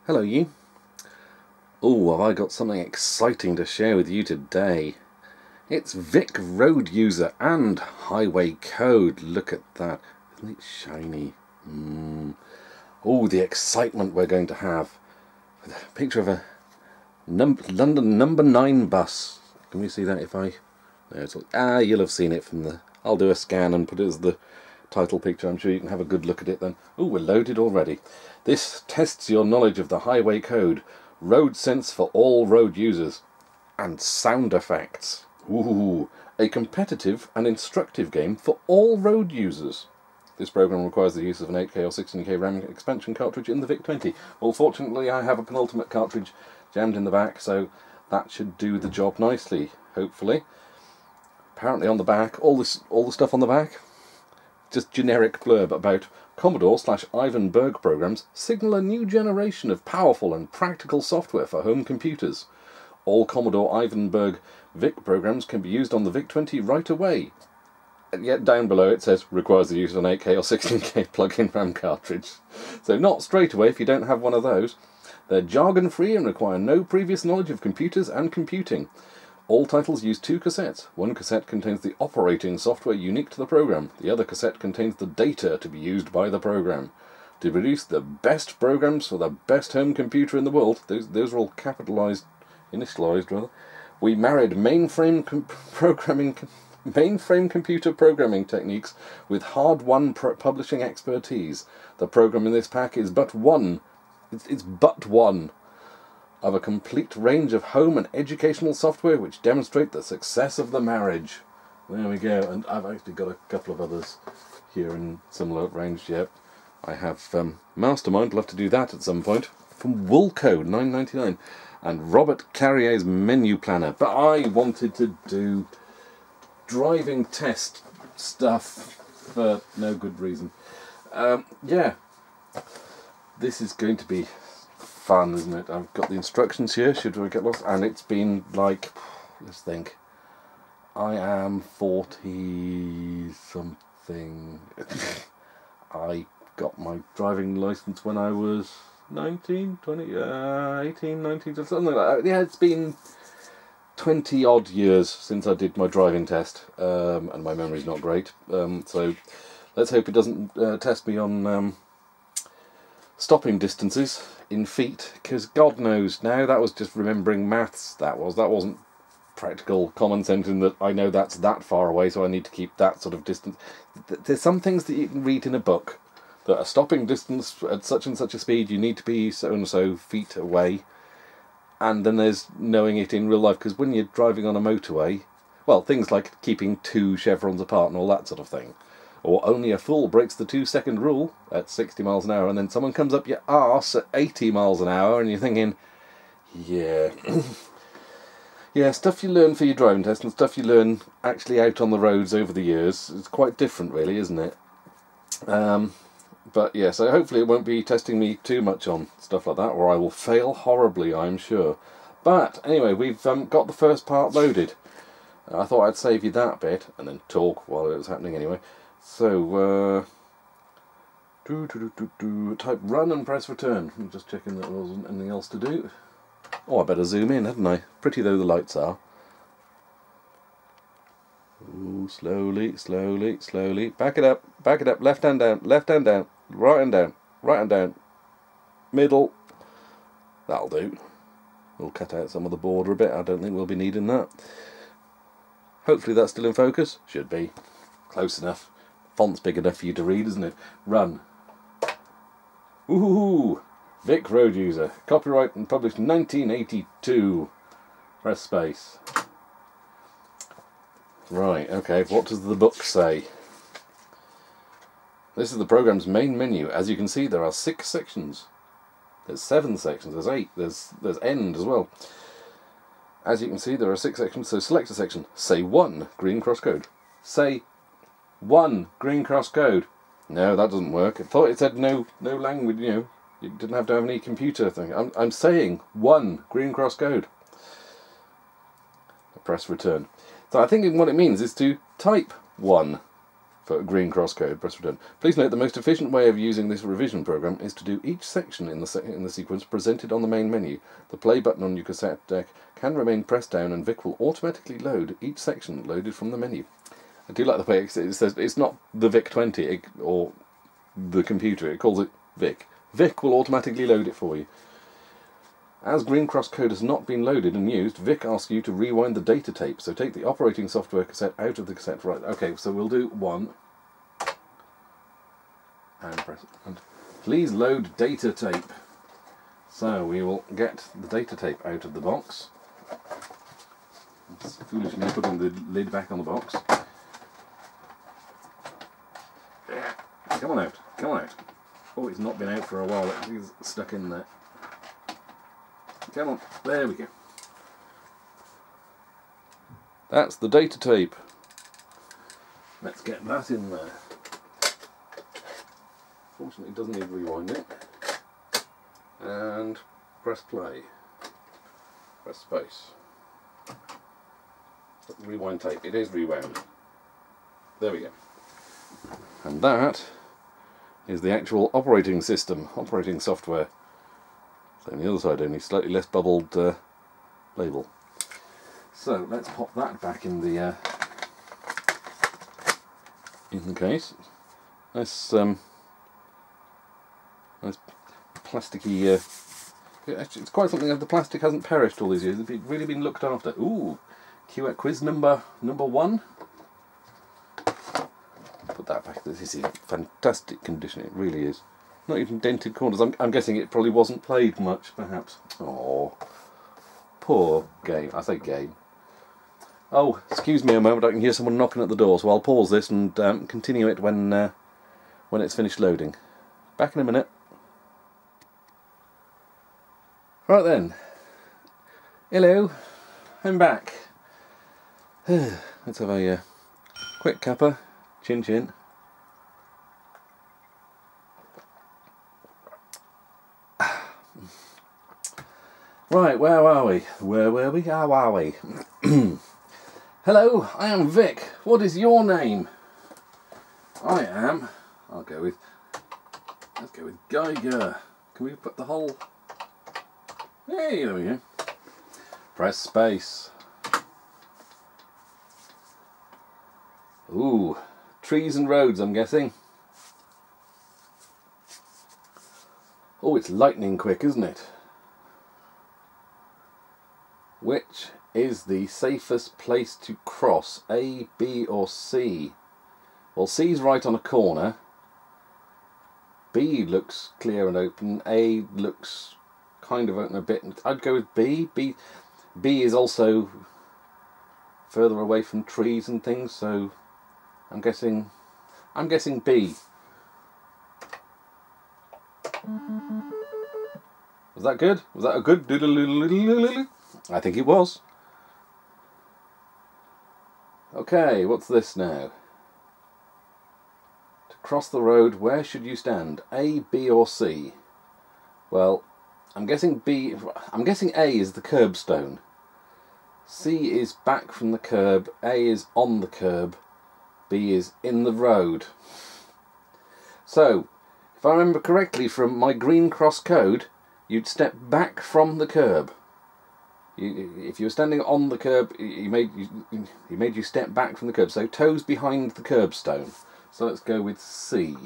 Hello you. Oh, have I got something exciting to share with you today. It's VIC road user and highway code. Look at that. Isn't it shiny? Oh, the excitement we're going to have. With a picture of a London number 9 bus. Can we see that if I... No, it's... you'll have seen it from the... I'll do a scan and put it as the title picture. I'm sure you can have a good look at it then. Oh, we're loaded already. This tests your knowledge of the highway code, road sense for all road users, and sound effects. Ooh, a competitive and instructive game for all road users. This program requires the use of an 8K or 16K RAM expansion cartridge in the VIC-20. Well, fortunately I have a penultimate cartridge jammed in the back, so that should do the job nicely, hopefully. Apparently on the back, all the stuff on the back, just generic blurb about Commodore/Ivan Berg programs signal a new generation of powerful and practical software for home computers. All Commodore Ivan Berg VIC programs can be used on the VIC-20 right away. And yet down below it says, requires the use of an 8K or 16K plug-in RAM cartridge. So not straight away if you don't have one of those. They're jargon-free and require no previous knowledge of computers and computing. All titles use 2 cassettes. One cassette contains the operating software unique to the program. The other cassette contains the data to be used by the program. To produce the best programs for the best home computer in the world, those are all capitalized, initialized rather, we married mainframe computer programming techniques with hard-won publishing expertise. The program in this pack is but one. It's but one of a complete range of home and educational software which demonstrate the success of the marriage. There we go, and I've actually got a couple of others here in similar range. Yep, I have Mastermind, love to do that at some point, from Woolco, $9.99, and Robert Carrier's Menu Planner, but I wanted to do driving test stuff for no good reason. Yeah, this is going to be fun, isn't it? I've got the instructions here, should I get lost? And it's been like, let's think, I am 40 something. I got my driving license when I was 19, 20, 18, 19, something like that. Yeah, it's been 20 odd years since I did my driving test, and my memory's not great, so let's hope it doesn't test me on stopping distances in feet, because God knows now, that was just remembering maths. That wasn't practical common sense in that I know that's that far away, so I need to keep that sort of distance. There's some things that you can read in a book, that a stopping distance at such and such a speed you need to be so and so feet away, and then there's knowing it in real life, because when you're driving on a motorway, well, things like keeping 2 chevrons apart and all that sort of thing, or only a fool breaks the 2-second rule at 60 miles an hour, and then someone comes up your arse at 80 miles an hour, and you're thinking, yeah. Yeah, stuff you learn for your driving test and stuff you learn actually out on the roads over the years is quite different, really, isn't it? But yeah, so hopefully it won't be testing me too much on stuff like that, or I will fail horribly, I'm sure. But anyway, we've got the first part loaded. I thought I'd save you that bit, and then talk while it was happening anyway. So, type run and press return. I'm just checking that there wasn't anything else to do. Oh, I better zoom in, hadn't I? Pretty though the lights are. Ooh, slowly, slowly, slowly. Back it up, left hand down, right hand down, right hand down. Middle. That'll do. We'll cut out some of the border a bit, I don't think we'll be needing that. Hopefully that's still in focus. Should be. Close enough. Font's big enough for you to read, isn't it? Run. Woohoo! VIC Road User. Copyright and published 1982. Press space. Right, okay, what does the book say? This is the program's main menu. As you can see, there are 6 sections. There's 7 sections, there's 8, there's end as well. As you can see, there are 6 sections, so select a section. Say 1, green cross code. Say 1, green cross code. No, that doesn't work. I thought it said no language, you know. You didn't have to have any computer thing. I'm saying 1, green cross code. Press return. So I think what it means is to type 1. For green cross code, press return. Please note the most efficient way of using this revision program is to do each section in the sequence presented on the main menu. The play button on your cassette deck can remain pressed down and VIC will automatically load each section loaded from the menu. I do like the way it says it's not the VIC-20 or the computer, it calls it VIC. VIC will automatically load it for you. As green cross code has not been loaded and used, VIC asks you to rewind the data tape. So take the operating software cassette out of the cassette. Right, okay, so we'll do 1. And press it. And please load data tape. So we will get the data tape out of the box. It's foolish me putting the lid back on the box. Come on out, come on out. Oh, it's not been out for a while, it's stuck in there. Come on, there we go. That's the data tape. Let's get that in there. Fortunately it doesn't need rewinding. And press play. Press space. Rewind tape. It is rewound. There we go. And that is the actual operating system, operating software. So on the other side only, slightly less bubbled label. So let's pop that back in the case. Nice, nice plasticky. Actually, it's quite something that the plastic hasn't perished all these years. It's really been looked after. Ooh, quiz number 1. Put that back. This is in fantastic condition. It really is. Not even dented corners. I'm guessing it probably wasn't played much, perhaps. Oh, poor game. I say game. Oh, excuse me a moment. I can hear someone knocking at the door, so I'll pause this and continue it when it's finished loading. Back in a minute. Right then. Hello. I'm back. Let's have a quick cuppa. Chin chin. Right, where are we? Where were we? How are we? Hello, I am Vic. What is your name? I am. Let's go with Geiger. Can we put the whole? Hey, there we go. Press space. Ooh, trees and roads, I'm guessing. Oh, it's lightning quick, isn't it? Which is the safest place to cross? A, B or C? Well, C's right on a corner. B looks clear and open. A looks kind of open a bit. I'd go with B. B is also further away from trees and things, so I'm guessing B. Was that good? Was that a good doodle? I think it was. Okay, what's this now? To cross the road, where should you stand? A, B or C? Well, I'm guessing B. I'm guessing A is the curbstone. C is back from the curb. A is on the curb. B is in the road. So, if I remember correctly from my green cross code, you'd step back from the curb. If you were standing on the curb, he made you step back from the curb. So toes behind the curbstone. So let's go with C.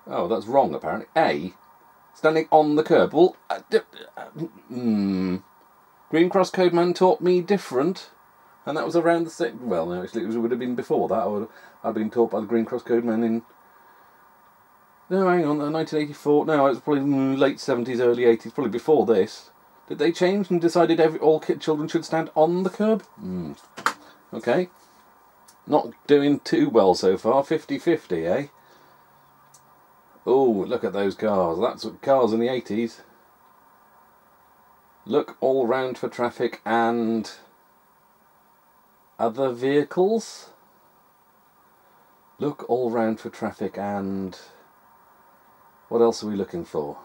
Oh, that's wrong apparently. A, standing on the curb. Well, Green Cross Code Man taught me different, and that was around the same. Well, no, actually, it would have been before that. I'd been taught by the Green Cross Code Man in. No, hang on, 1984. No, it was probably late 70s, early 80s, probably before this. Did they change and decided all children should stand on the curb? Okay. Not doing too well so far. 50-50, eh? Oh, look at those cars. That's what cars in the 80s. Look all round for traffic and other vehicles. Look all round for traffic and... what else are we looking for?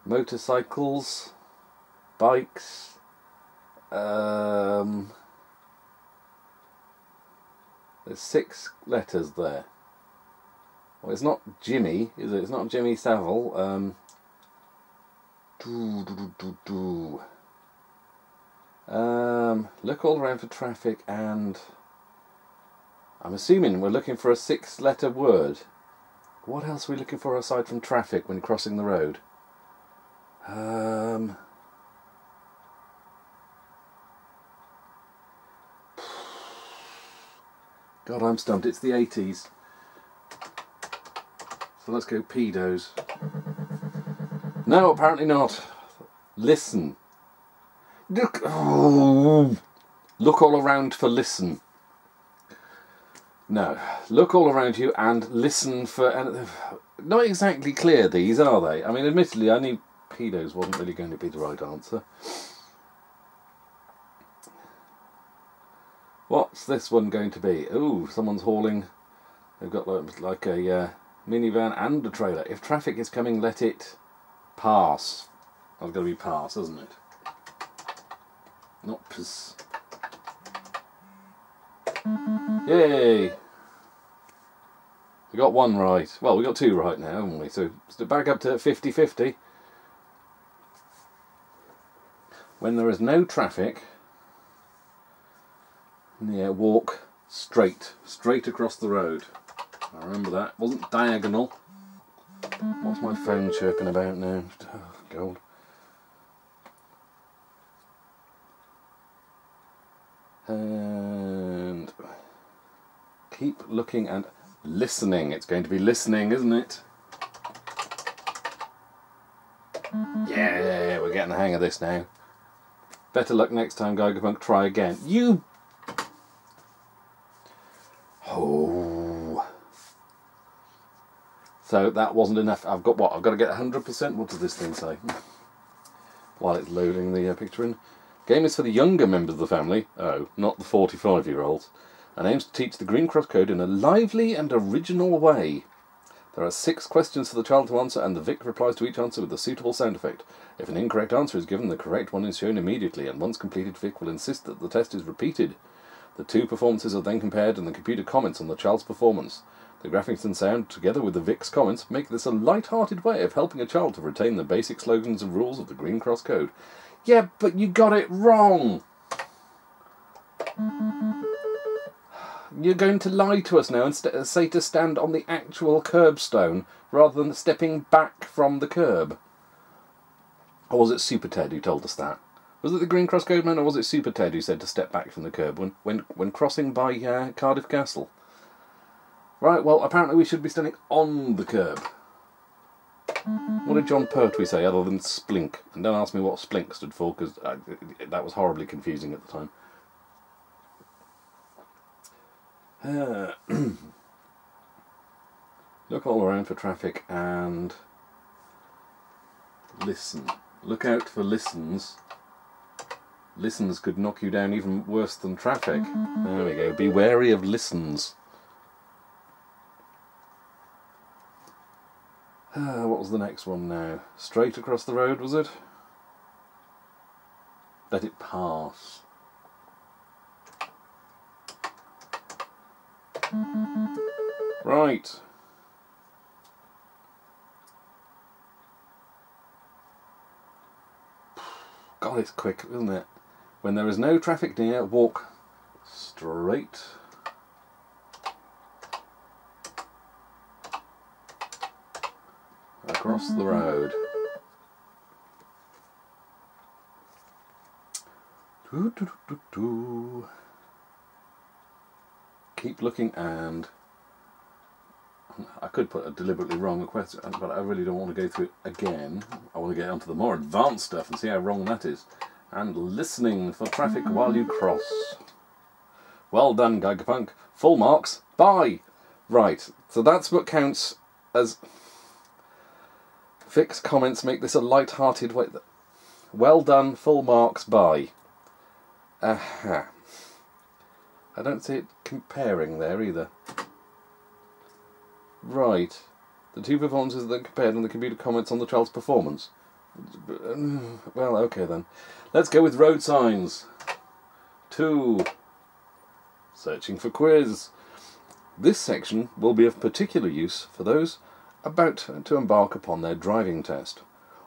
Motorcycles, bikes, There's 6 letters there. Well, it's not Jimmy, is it? It's not Jimmy Savile. Look all around for traffic, and I'm assuming we're looking for a 6-letter word. What else are we looking for aside from traffic when crossing the road? God, I'm stumped. It's the 80s. So let's go pedos. No, apparently not. Listen. Look all around for listen. No, look all around you and listen for... not exactly clear, these, are they? I mean, admittedly, I knew pedos wasn't really going to be the right answer. What's this one going to be? Ooh, someone's hauling... They've got like a minivan and a trailer. If traffic is coming, let it pass. That's got to be pass, isn't it? Not piss. Yay! We got 1 right. Well, we got 2 right now, haven't we? So back up to 50-50. When there is no traffic, yeah, walk straight across the road. I remember that. It wasn't diagonal. What's my phone chirping about now? Oh, God. And keep looking and listening. It's going to be listening, isn't it? Yeah, we're getting the hang of this now. Better luck next time, Geigerpunk. Try again. You... Oh. So that wasn't enough. I've got what? I've got to get 100%. What does this thing say? While it's loading the picture in. Game is for the younger members of the family. Oh, not the 45-year-olds. And aims to teach the Green Cross Code in a lively and original way. There are 6 questions for the child to answer, and the VIC replies to each answer with a suitable sound effect. If an incorrect answer is given, the correct one is shown immediately, and once completed, VIC will insist that the test is repeated. The 2 performances are then compared, and the computer comments on the child's performance. The graphics and sound, together with the VIC's comments, make this a light-hearted way of helping a child to retain the basic slogans and rules of the Green Cross Code. Yeah, but you got it wrong! You're going to lie to us now and say to stand on the actual curbstone rather than stepping back from the curb. Or was it Super Ted who told us that? Was it the Green Cross Code man, or was it Super Ted who said to step back from the curb when crossing by Cardiff Castle? Right, well, apparently we should be standing on the curb. What did John Pertwee say other than splink? And don't ask me what splink stood for, because that was horribly confusing at the time. Look all around for traffic and listen. Look out for listens. Listens could knock you down even worse than traffic. There we go. Be wary of listens. What was the next one now? Straight across the road, was it? Let it pass. Right. God, it's quick, isn't it? When there is no traffic near, walk straight across the road. Keep looking, and I could put a deliberately wrong question, but I really don't want to go through it again. I want to get onto the more advanced stuff and see how wrong that is. And listening for traffic while you cross. Well done, Geigerpunk. Full marks. Bye. Right, so that's what counts as... Vic's comments make this a light-hearted way. Well done, full marks, bye. Aha. I don't see it comparing there either. Right. The 2 performances that are compared and the computer comments on the child's performance. Well, okay then. Let's go with road signs. 2. Searching for quiz. This section will be of particular use for those about to embark upon their driving test,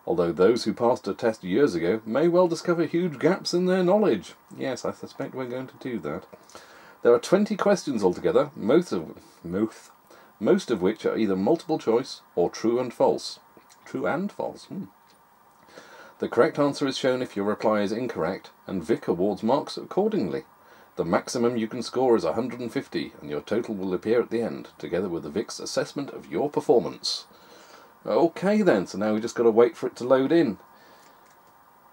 although those who passed a test years ago may well discover huge gaps in their knowledge. Yes, I suspect we're going to do that. There are 20 questions altogether, most of which are either multiple choice or true and false. True and false. The correct answer is shown if your reply is incorrect, and VIC awards marks accordingly. The maximum you can score is 150, and your total will appear at the end, together with the VIC's assessment of your performance. Okay then, so now we just got to wait for it to load in.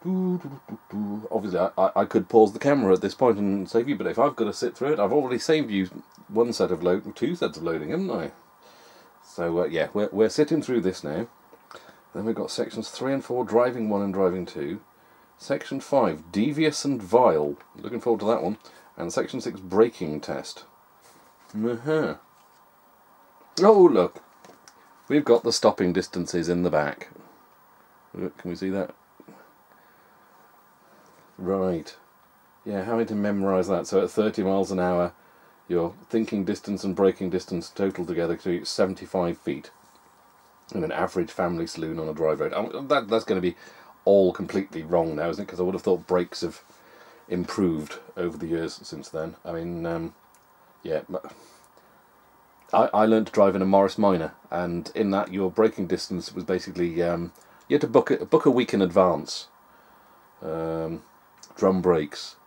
Obviously, I could pause the camera at this point and save you, but if I've got to sit through it, I've already saved you two sets of loading, haven't I? So yeah, we're sitting through this now. Then we've got sections 3 and 4, driving 1 and driving 2. Section 5, devious and vile. Looking forward to that one. And section 6, braking test. Oh look, we've got the stopping distances in the back. Look, can we see that? Right. Yeah, having to memorise that. So at 30 miles an hour, your thinking distance and braking distance total together to 75 feet. In an average family saloon on a drive road. That's going to be all completely wrong now, isn't it? Because I would have thought brakes have improved over the years since then. I mean, yeah, I learned to drive in a Morris Minor, and in that your braking distance was basically you had to book a week in advance. Drum brakes,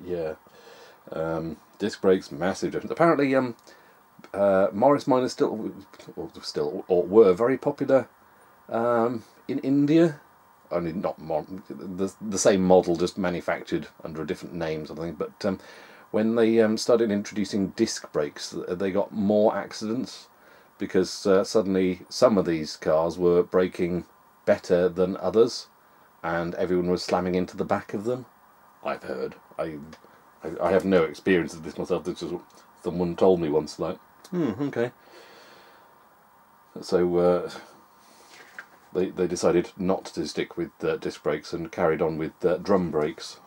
yeah, disc brakes, massive difference. Apparently, Morris Minors were very popular in India. Only not the same model, just manufactured under a different name, sort of thing. But when they started introducing disc brakes, they got more accidents because suddenly some of these cars were braking better than others, and everyone was slamming into the back of them. I've heard. I have no experience of this myself. This is what someone told me once. Like, okay. So they decided not to stick with disc brakes and carried on with drum brakes.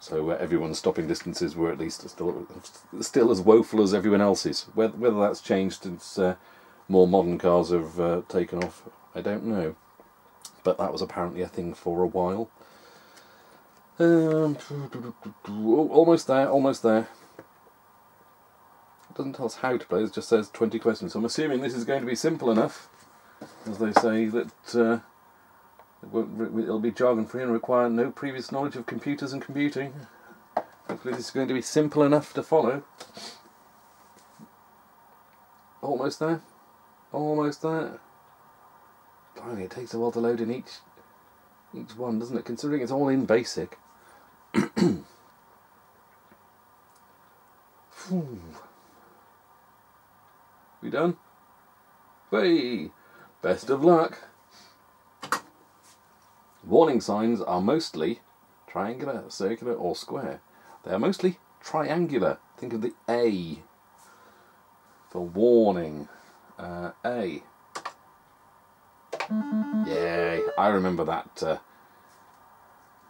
So everyone's stopping distances were at least still as woeful as everyone else's. Whether that's changed since more modern cars have taken off, I don't know. But that was apparently a thing for a while. Almost there, almost there. It doesn't tell us how to play, it just says 20 questions. So I'm assuming this is going to be simple enough, as they say that it'll be jargon-free and require no previous knowledge of computers and computing. Hopefully this is going to be simple enough to follow. Almost there. Almost there. Blimey, it takes a while to load in each one, doesn't it? Considering it's all in BASIC. We done? Hey! Best of luck! Warning signs are mostly triangular, circular or square. They are mostly triangular. Think of the A for warning. A. Yay! I remember that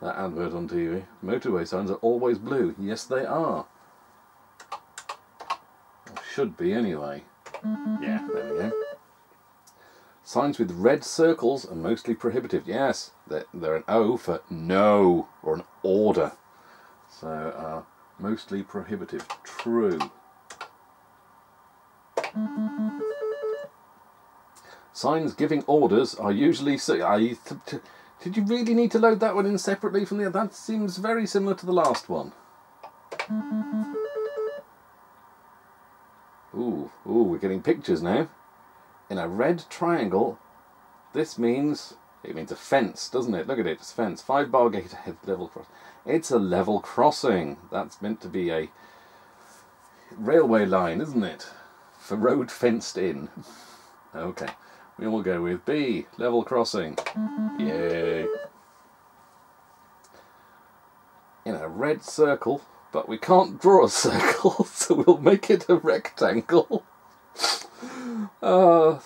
that advert on TV. Motorway signs are always blue. Yes, they are. Or should be anyway. Yeah, there we go. Signs with red circles are mostly prohibitive. Yes, they're an O for no, or an order. So, mostly prohibitive. True. Signs giving orders are usually... Did you really need to load that one in separately from the other? That seems very similar to the last one. Ooh, we're getting pictures now. In a red triangle, this means... It means a fence, doesn't it? Look at it, it's a fence. 5-bar gate ahead, level crossing. It's a level crossing. That's meant to be a railway line, isn't it? For road fenced in. Okay. We will go with B, level crossing. Yay. In a red circle, but we can't draw a circle, so we'll make it a rectangle. What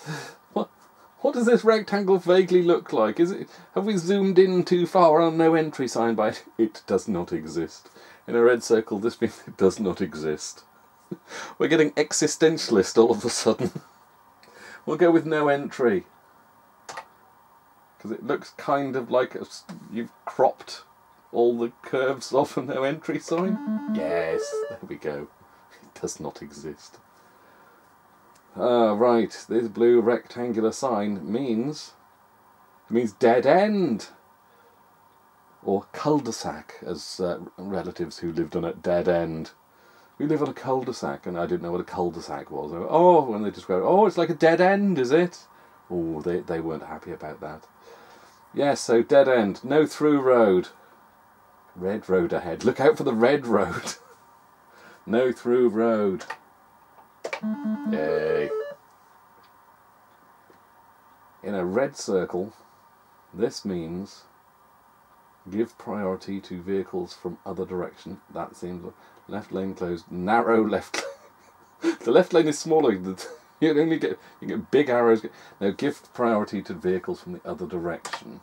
does this rectangle vaguely look like? Have we zoomed in too far on no entry sign by it? It does not exist. In a red circle, this means it does not exist. We're getting existentialist all of a sudden. We'll go with no entry. Because it looks kind of like you've cropped all the curves off a no entry sign. Yes, there we go. It does not exist. Right, this blue rectangular sign means dead end. Or cul-de-sac, as relatives who lived on a dead end. We live on a cul-de-sac, and I didn't know what a cul-de-sac was. Oh, when they described, oh, it's like a dead end, is it? Oh, they weren't happy about that. Yes, so dead end, no through road. Red road ahead. Look out for the red road. No through road. Yay. In a red circle, this means give priority to vehicles from other direction. That seems left lane closed. Narrow left. The left lane is smaller. You get big arrows. Now give priority to vehicles from the other direction.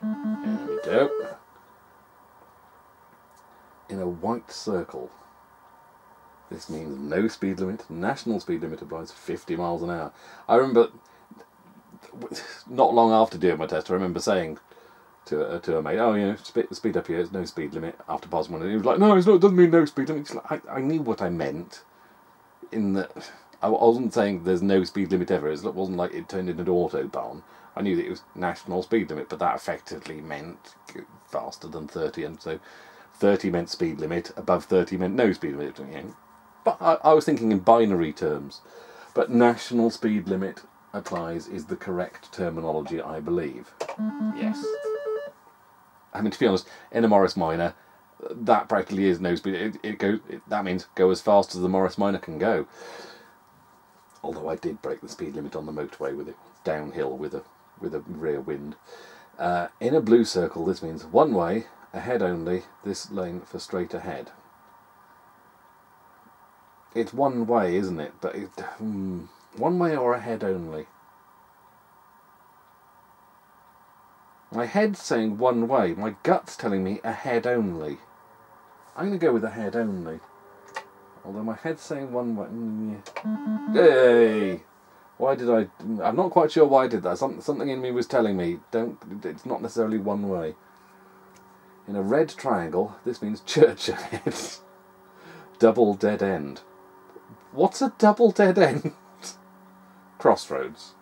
There we go. In a white circle, this means no speed limit. National speed limit applies 50 miles an hour. I remember, not long after doing my test, I remember saying to a mate, oh, you know, speed up here, there's no speed limit after passing one. And he was like, no, it doesn't mean no speed limit. It's like, I knew what I meant. In that, I wasn't saying there's no speed limit ever. It wasn't like it turned into an autobahn. I knew that it was national speed limit, but that effectively meant faster than 30, and so 30 meant speed limit, above 30 meant no speed limit. But I was thinking in binary terms. But national speed limit applies is the correct terminology, I believe. Yes. I mean, to be honest, in a Morris Minor, that practically is no speed. That means go as fast as the Morris Minor can go. Although I did break the speed limit on the motorway with it downhill with a rear wind. In a blue circle, this means one way, ahead only, this lane for straight ahead. It's one way, isn't it? But one way or ahead only. My head's saying one way. My gut's telling me ahead only. I'm going to go with ahead only. Although my head's saying one way. Hey! Why did I... I'm not quite sure why I did that. Something in me was telling me, it's not necessarily one way. In a red triangle, this means church ahead. Double dead end. What's a double dead end? Crossroads.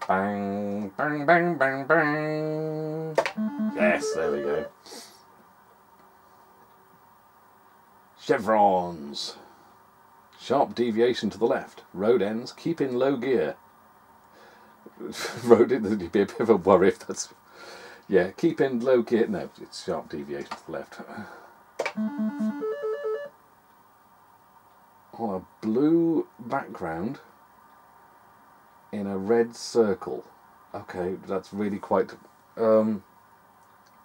Bang, bang, bang, bang, bang. Yes, there we go. Chevrons. Sharp deviation to the left. Road ends. Keep in low gear. Road, it'd be a bit of a worry if that's... Yeah, keep in low gear. No, it's sharp deviation to the left. On a blue background, in a red circle. Okay, that's really quite...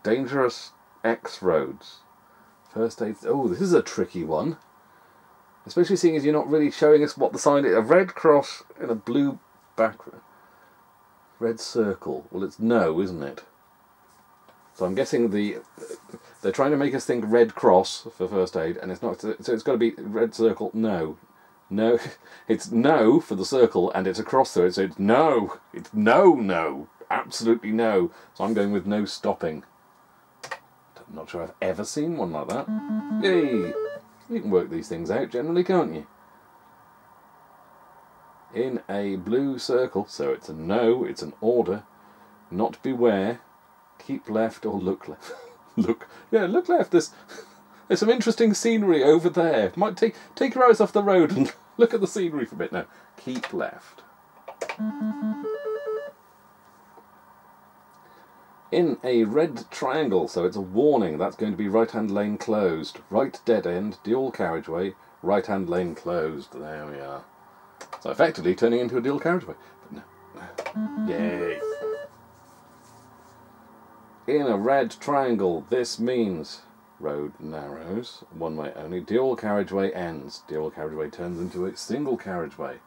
dangerous X roads. First aid... Oh, this is a tricky one. Especially seeing as you're not really showing us what the sign is. A red cross in a blue background. Red circle. Well, it's no, isn't it? So I'm guessing they're trying to make us think red cross for first aid, and it's not. So it's got to be red circle. No, no, it's no for the circle, and it's a cross through it. So it's no. It's no, absolutely no. So I'm going with no stopping. I'm not sure I've ever seen one like that. Yay! You can work these things out generally, can't you? In a blue circle, so it's a no. It's an order. Not beware. Keep left or look left. Look left. There's some interesting scenery over there. Might take your eyes off the road and look at the scenery for a bit now. Keep left. In a red triangle, so it's a warning. That's going to be right-hand lane closed. Right dead end, dual carriageway, right-hand lane closed. There we are. So effectively turning into a dual carriageway. But no. Yay. In a red triangle, this means road narrows, one way only, dual carriageway ends. Dual carriageway turns into a single carriageway.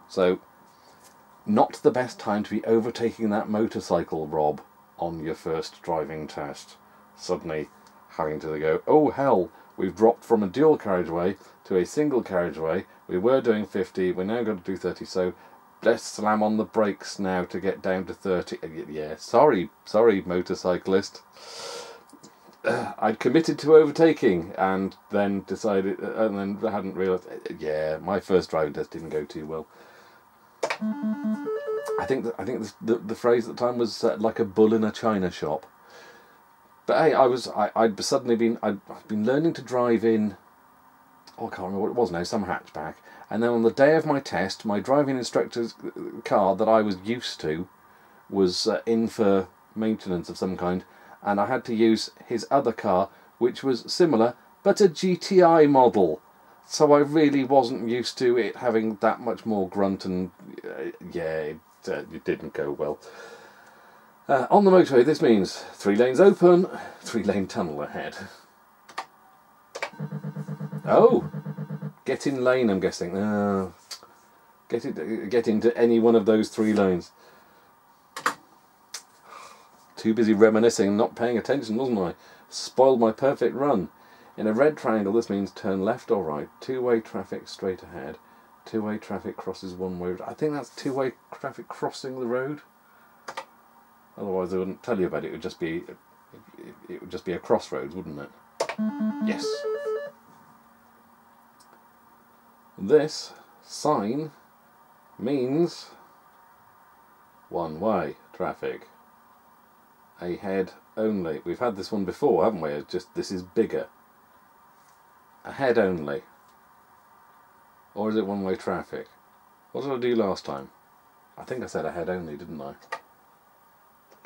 So, not the best time to be overtaking that motorcycle, Rob, on your first driving test. Suddenly having to go, oh hell, We've dropped from a dual carriageway to a single carriageway. We were doing 50, we're now going to do 30, so let's slam on the brakes now to get down to 30. Yeah, sorry motorcyclist. I'd committed to overtaking and then decided, and then hadn't realised, yeah, my first driving test didn't go too well. I think the phrase at the time was like a bull in a china shop. But hey, I'd been learning to drive in, oh, I can't remember what it was now, some hatchback. And then on the day of my test, my driving instructor's car that I was used to was in for maintenance of some kind, and I had to use his other car, which was similar, but a GTI model. So I really wasn't used to it having that much more grunt, and yeah, it didn't go well. On the motorway, this means 3 lanes open, 3-lane tunnel ahead. Oh, get in lane, I'm guessing. Get into any one of those 3 lanes. Too busy reminiscing and not paying attention, wasn't I? Spoiled my perfect run. In a red triangle, this means turn left or right. 2-way traffic straight ahead. 2-way traffic crosses 1-way. I think that's 2-way traffic crossing the road. Otherwise, I wouldn't tell you about it. It would just be a crossroads, wouldn't it? Yes. This sign means 1-way traffic. Ahead only. We've had this one before, haven't we? It's just this is bigger. Ahead only. Or is it 1-way traffic? What did I do last time? I think I said ahead only, didn't I?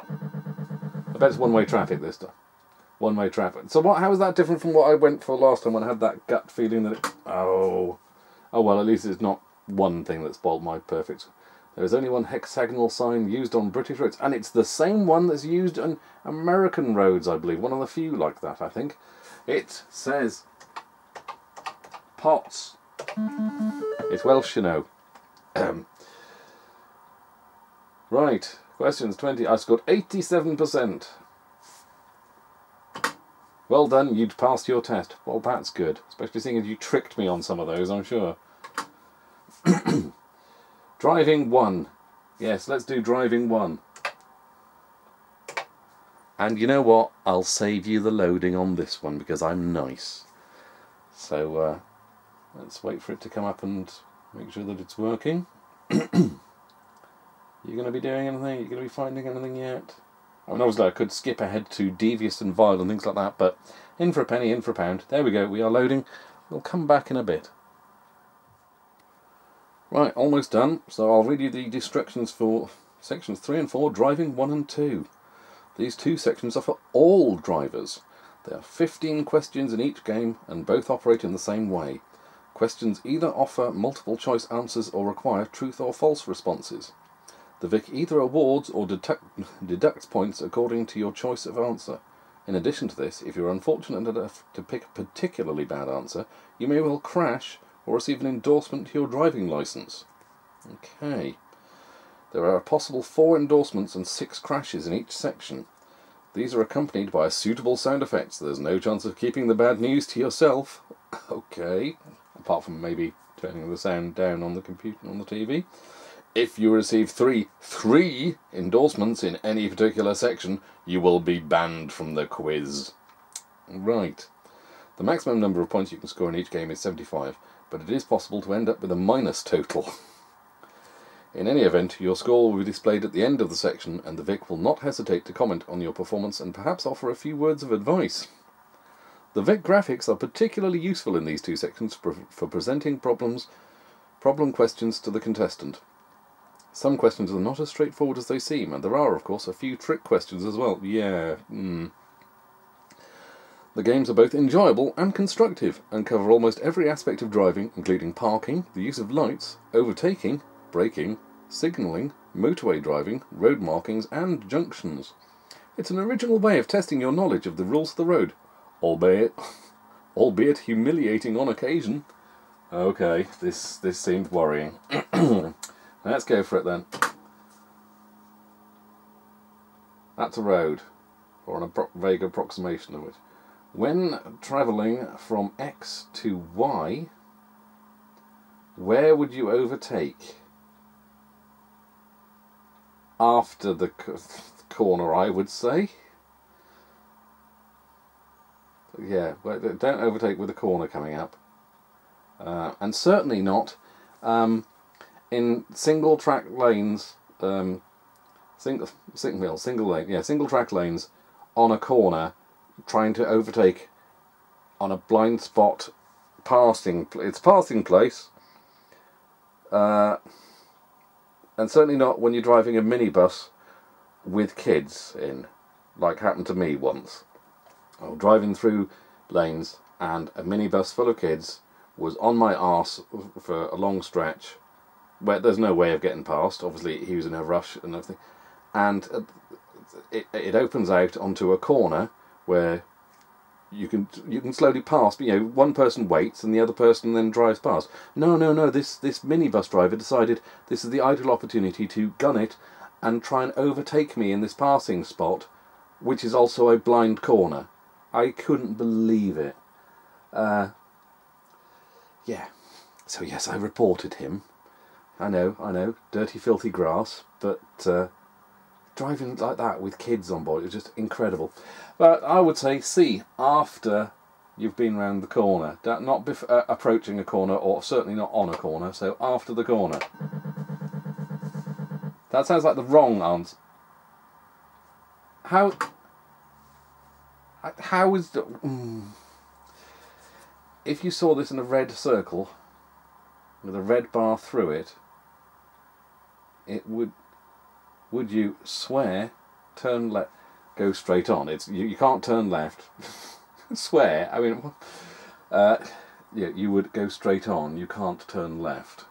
I bet it's 1-way traffic this time. 1-way traffic. So how is that different from what I went for last time when I had that gut feeling that it... Oh well, at least it's not one thing that spoiled my perfect. There is only one hexagonal sign used on British roads, and it's the same one that's used on American roads, I believe. One of the few like that, I think. It says POTS. It's Welsh, you know. Right, questions 20. I scored 87%. Well done, you'd passed your test. Well, that's good, especially seeing as you tricked me on some of those, I'm sure. Driving 1. Yes, let's do driving 1. And you know what? I'll save you the loading on this one because I'm nice. So let's wait for it to come up and make sure that it's working. You going to be doing anything? You going to be finding anything yet? I mean, obviously I could skip ahead to devious and vile and things like that, but in for a penny, in for a pound. There we go, we are loading. We'll come back in a bit. Right, almost done. So I'll read you the instructions for sections 3 and 4, driving 1 and 2. These 2 sections are for all drivers. There are 15 questions in each game, and both operate in the same way. Questions either offer multiple choice answers or require truth or false responses. The VIC either awards or deducts points according to your choice of answer. In addition to this, if you're unfortunate enough to pick a particularly bad answer, you may well crash or receive an endorsement to your driving licence. Okay. There are a possible 4 endorsements and 6 crashes in each section. These are accompanied by a suitable sound effect, so there's no chance of keeping the bad news to yourself. Okay. Apart from maybe turning the sound down on the computer, on the TV. If you receive three endorsements in any particular section, you will be banned from the quiz. Right. The maximum number of points you can score in each game is 75, but it is possible to end up with a minus total. In any event, your score will be displayed at the end of the section, and the VIC will not hesitate to comment on your performance and perhaps offer a few words of advice. The VIC graphics are particularly useful in these 2 sections for presenting problem questions to the contestant. Some questions are not as straightforward as they seem, and there are, of course, a few trick questions as well. Yeah. The games are both enjoyable and constructive, and cover almost every aspect of driving, including parking, the use of lights, overtaking, braking, signalling, motorway driving, road markings, and junctions. It's an original way of testing your knowledge of the rules of the road, albeit humiliating on occasion. Okay, this seemed worrying. Let's go for it then. That's a road, or a vague approximation of it. When travelling from X to Y, where would you overtake? After the corner, I would say. Yeah, don't overtake with the corner coming up. And certainly not in single track lanes, single track lanes on a corner, trying to overtake on a blind spot passing place, and certainly not when you're driving a minibus with kids in, like happened to me once. I was driving through lanes and a minibus full of kids was on my arse for a long stretch where there's no way of getting past. Obviously he was in a rush and everything, and it opens out onto a corner where you can slowly pass, but one person waits and the other person then drives past. No, this minibus driver decided this is the ideal opportunity to gun it and try and overtake me in this passing spot, which is also a blind corner. I couldn't believe it. Yeah, so yes, I reported him. I know, dirty filthy grass, but driving like that with kids on board, it was just incredible. But I would say C, after you've been round the corner. Not approaching a corner, or certainly not on a corner, so after the corner. That sounds like the wrong answer. How is the... If you saw this in a red circle, with a red bar through it, it would you swear, turn left, go straight on? You can't turn left. Swear, I mean, yeah, you would go straight on, you can't turn left.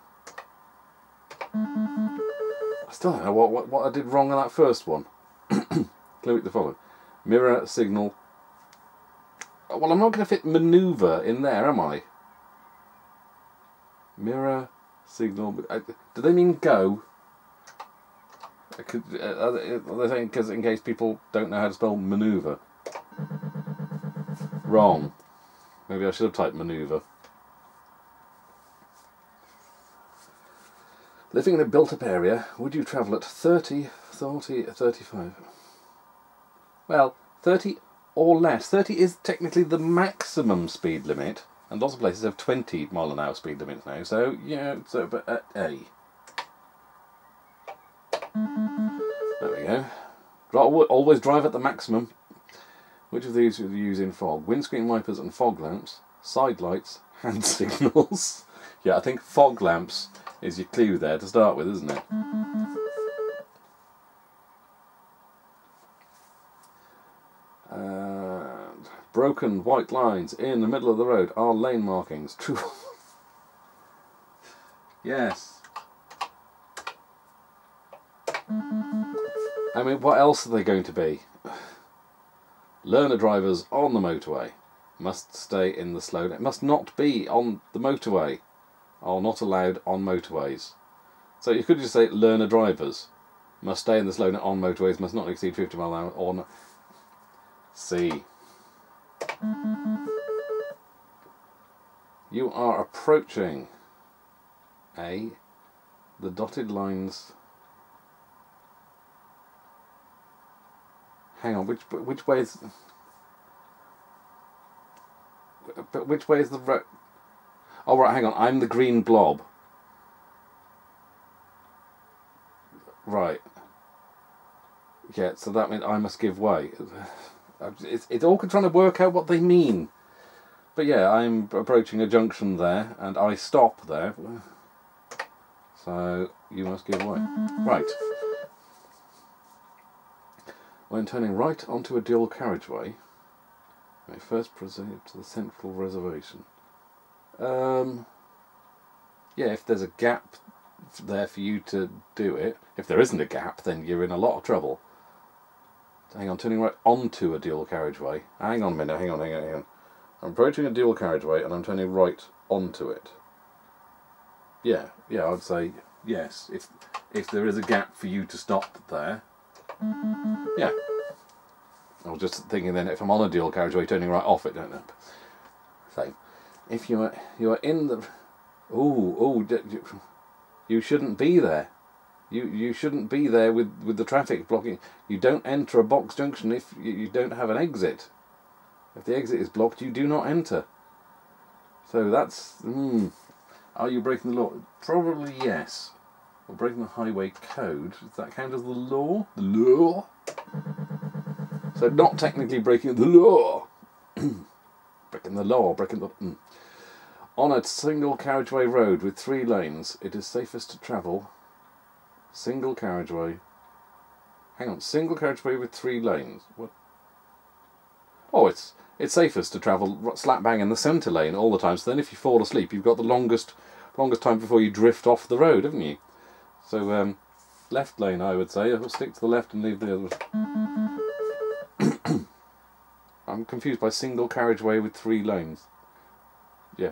I still don't know what I did wrong on that first one. Click the following. Mirror, signal. Well, I'm not going to fit manoeuvre in there, am I? Mirror, signal. Do they mean go? Are they saying because in case people don't know how to spell manoeuvre? Wrong. Maybe I should have typed manoeuvre. Living in a built-up area, would you travel at 30, 35? Well, 30 or less. 30 is technically the maximum speed limit, and lots of places have 20-mile-an-hour speed limits now. So yeah, but at A. There we go. Always drive at the maximum. Which of these would you use in fog? Windscreen wipers and fog lamps, side lights, hand signals. Yeah, I think fog lamps is your clue there to start with, isn't it? Broken white lines in the middle of the road are lane markings. True. Yes. I mean, what else are they going to be? Learner drivers on the motorway must stay in the slow lane. Must not be on the motorway. Are not allowed on motorways. So you could just say learner drivers must stay in the slow lane on motorways, must not exceed 50 miles an hour on C. You are approaching A. The dotted lines. Hang on, which way is? But which way is the road? Oh right, hang on. I'm the green blob. Right. Yeah, so that means I must give way. It's all trying to work out what they mean. But yeah, I'm approaching a junction there, and I stop there. So you must give way. Right. When turning right onto a dual carriageway, you may first proceed to the central reservation. Yeah, if there's a gap there for you to do it. If there isn't a gap, then you're in a lot of trouble. Hang on, turning right onto a dual carriageway. Hang on a minute, hang on. I'm approaching a dual carriageway and I'm turning right onto it. Yeah, I'd say yes. If there is a gap for you to stop there. Yeah. I was just thinking then, if I'm on a dual carriageway, turning right off it, don't know. So, if you are in the... you shouldn't be there. You shouldn't be there with the traffic blocking. You don't enter a box junction if you don't have an exit. If the exit is blocked, you do not enter. So that's... Are you breaking the law? Probably yes. Or breaking the highway code. Does that count as the law? The law? So not technically breaking the law. Breaking the law, breaking the... On a single carriageway road with 3 lanes, it is safest to travel... Single carriageway... Hang on, single carriageway with 3 lanes. What? Oh, it's safest to travel slap bang in the centre lane all the time. So then if you fall asleep, you've got the longest time before you drift off the road, haven't you? So, left lane, I would say. I'll stick to the left and leave the other. I'm confused by single carriageway with 3 lanes. Yeah,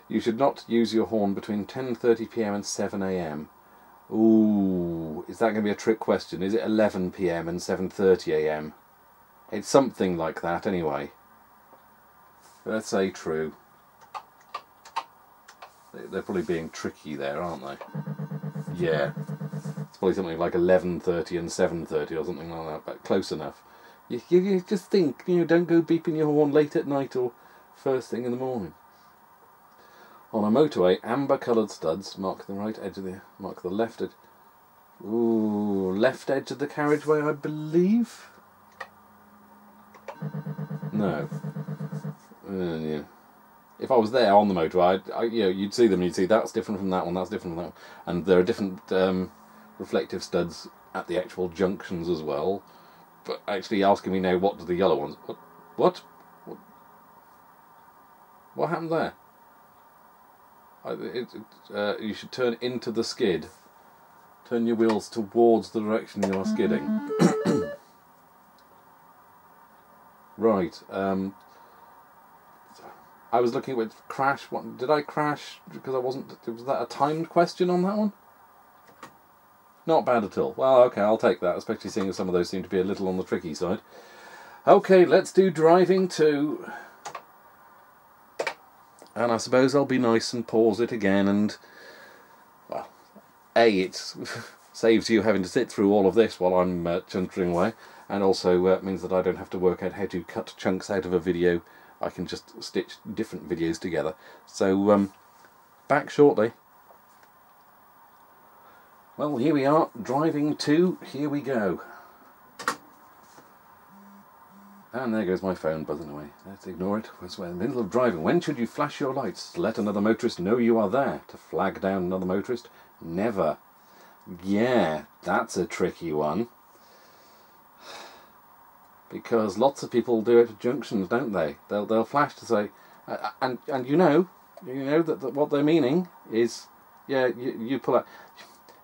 you should not use your horn between 10:30 PM and 7 AM. Ooh, is that going to be a trick question? Is it 11 PM and 7:30 AM? It's something like that anyway. Let's say true. They're probably being tricky there, aren't they? Yeah. It's probably something like 11:30 and 7:30 or something like that, but close enough. You just think, don't go beeping your horn late at night or first thing in the morning. On a motorway, amber-coloured studs mark the right edge of mark the left edge. Ooh, left edge of the carriageway, I believe. No. Yeah. If I was there on the motorway, you'd see them. You'd see that's different from that one. That's different from that one. And there are different reflective studs at the actual junctions as well. But actually asking me now, what do the yellow ones? What happened there? You should turn into the skid. Turn your wheels towards the direction you are skidding. Right. I was looking at crash. What did I crash? Because I wasn't. Was that a timed question on that one? Not bad at all. Well, okay, I'll take that. Especially seeing as some of those seem to be a little on the tricky side. Okay, let's do driving 2. And I suppose I'll be nice and pause it again and, well, it saves you having to sit through all of this while I'm chuntering away, and also means that I don't have to work out how to cut chunks out of a video. I can just stitch different videos together. So, back shortly. Well, here we are, driving 2, here we go. And there goes my phone buzzing away. Let's ignore it. We're in the middle of driving. When should you flash your lights? Let another motorist know you are there. To flag down another motorist? Never. Yeah, that's a tricky one. Because lots of people do it at junctions, don't they? They'll flash to say, and you know that what they're meaning is, yeah, you pull out.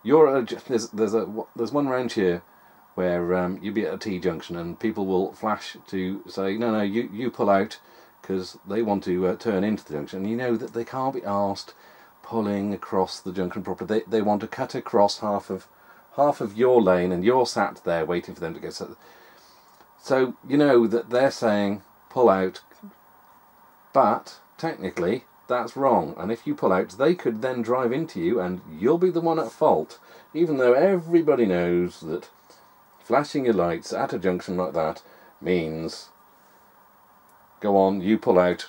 There's one round here where you be at a T-junction and people will flash to say, no, you pull out, because they want to turn into the junction. And you know that they can't be asked pulling across the junction properly. They want to cut across half of your lane, and you're sat there waiting for them to get. So you know that they're saying pull out, but technically that's wrong. And if you pull out, they could then drive into you, and you'll be the one at fault, even though everybody knows that flashing your lights at a junction like that means, go on, you pull out.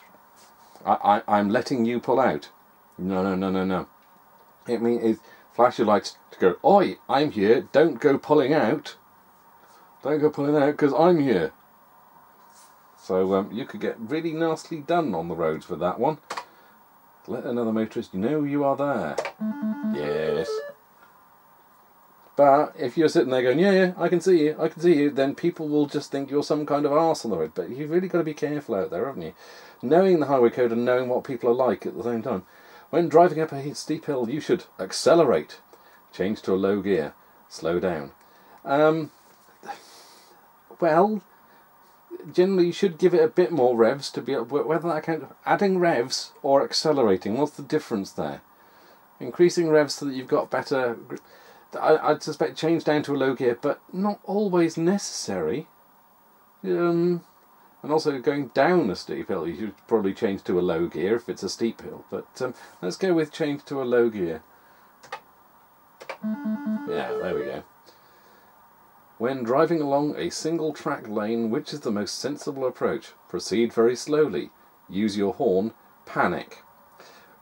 I'm letting you pull out. No. It means flash your lights to go, oi, I'm here, don't go pulling out. Don't go pulling out because I'm here. So you could get really nastily done on the roads with that one. Let another motorist know you are there. Yes. But if you're sitting there going, yeah, I can see you, then people will just think you're some kind of arse on the road. But you've really got to be careful out there, haven't you? Knowing the highway code and knowing what people are like at the same time. When driving up a steep hill, you should accelerate. Change to a low gear. Slow down. Well, generally you should give it a bit more revs to be able, whether that counts, adding revs or accelerating. What's the difference there? Increasing revs so that you've got better... I'd suspect change down to a low gear, but not always necessary. And also going down a steep hill, you should probably change to a low gear if it's a steep hill. But let's go with change to a low gear. Yeah, there we go. When driving along a single track lane, which is the most sensible approach? Proceed very slowly. Use your horn. Panic.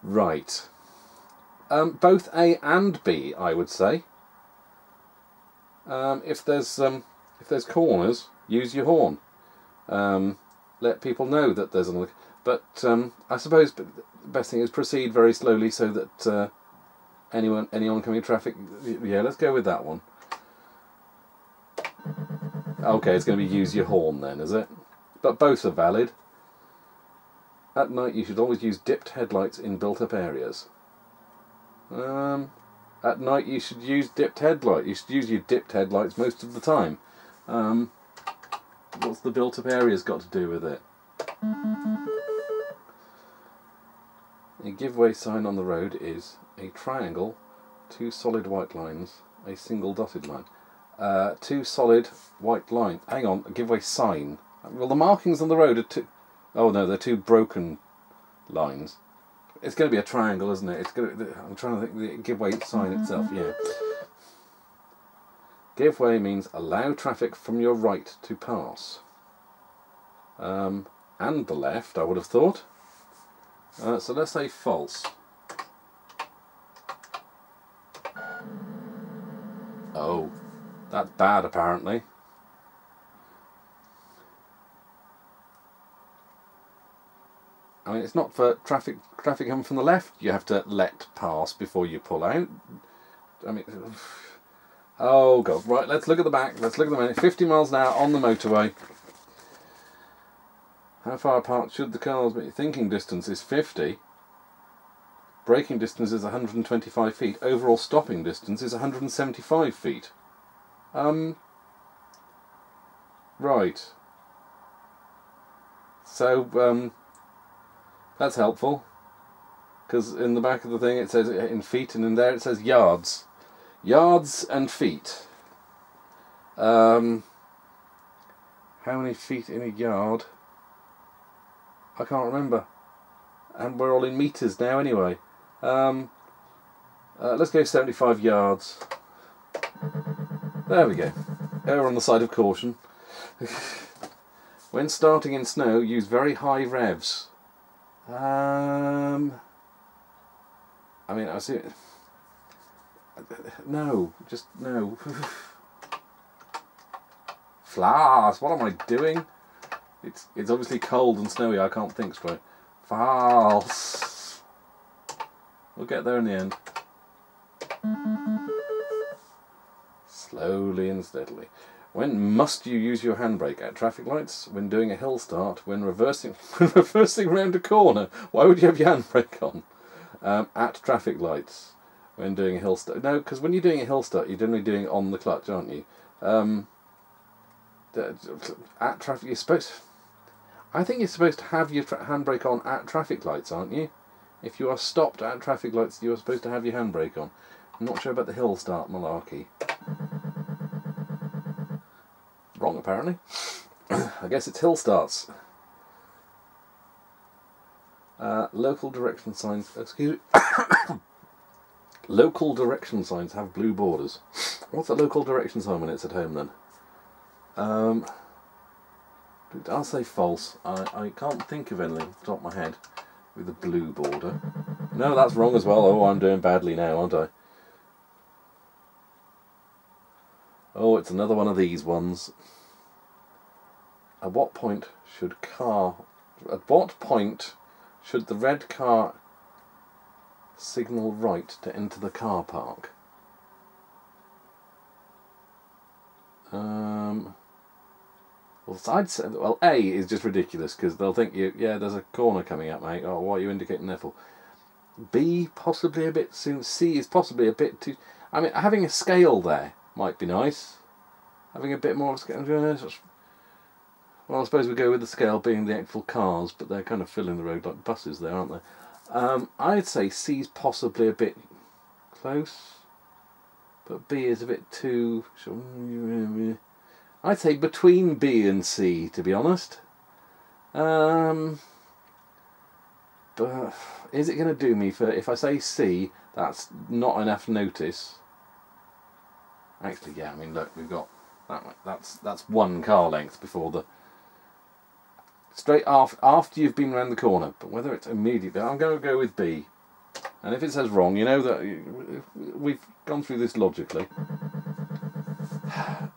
Right. Both A and B, I would say. If there's corners, use your horn. Let people know that there's another. But I suppose the best thing is proceed very slowly so that any oncoming traffic. Yeah, let's go with that one. Okay, it's going to be use your horn then, is it? But both are valid. At night, you should always use dipped headlights in built-up areas. At night, you should use dipped headlights. You should use your dipped headlights most of the time. What's the built-up areas got to do with it? A giveaway sign on the road is a triangle, 2 solid white lines, a single dotted line. 2 solid white lines. Hang on, a giveaway sign. Well, the markings on the road are 2. Oh no, they're 2 broken lines. It's going to be a triangle, isn't it? It's going to. I'm trying to think the giveaway sign itself. Yeah. Giveaway means allow traffic from your right to pass. And the left, I would have thought. So let's say false. Oh, that's bad apparently. I mean, it's not for traffic coming from the left. You have to let pass before you pull out. I mean, oh god. Right, let's look at the back. Let's look at the minute. 50 miles an hour on the motorway. How far apart should the cars be? Thinking distance is 50. Braking distance is 125 feet. Overall stopping distance is 175 feet. Right. So, that's helpful. Because in the back of the thing it says in feet, and in there it says yards. Yards and feet. How many feet in a yard? I can't remember. And we're all in meters now anyway. Let's go 75 yards. There we go. Err on the side of caution. When starting in snow, use very high revs. I mean, I see. No, just no. Flas, what am I doing? It's obviously cold and snowy. I can't think straight. False. We'll get there in the end. Slowly and steadily. When must you use your handbrake? At traffic lights, when doing a hill start, when reversing round a corner. Why would you have your handbrake on? At traffic lights, when doing a hill start. No, because when you're doing a hill start, you're generally doing it on the clutch, aren't you? At traffic, you're supposed. I think you're supposed to have your handbrake on at traffic lights, aren't you? If you are stopped at traffic lights, you are supposed to have your handbrake on. I'm not sure about the hill start malarkey. Wrong, apparently. I guess it's hill starts. Local direction signs. Excuse me. Local direction signs have blue borders. What's a local direction sign when it's at home then? I'll say false. I can't think of anything off the top of my head with a blue border. No, that's wrong as well. Oh, I'm doing badly now, aren't I? Oh, it's another one of these ones. At what point should the red car signal right to enter the car park? Well, I'd say, well, A is just ridiculous because they'll think yeah, there's a corner coming up, mate. Oh, what are you indicating there for? B, possibly a bit soon. C is possibly a bit too. I mean, having a scale there might be nice. Having a bit more of a scale. Well, I suppose we go with the scale being the actual cars, but they're kind of filling the road like buses there, aren't they? I'd say C's possibly a bit close, but B is a bit too. I'd say between B and C, to be honest. But is it going to do me for, if I say C, that's not enough notice. Actually, yeah, I mean, look, we've got that's one car length before the straight after you've been around the corner. But whether it's immediately, I'm going to go with B. And if it says wrong, you know that we've gone through this logically.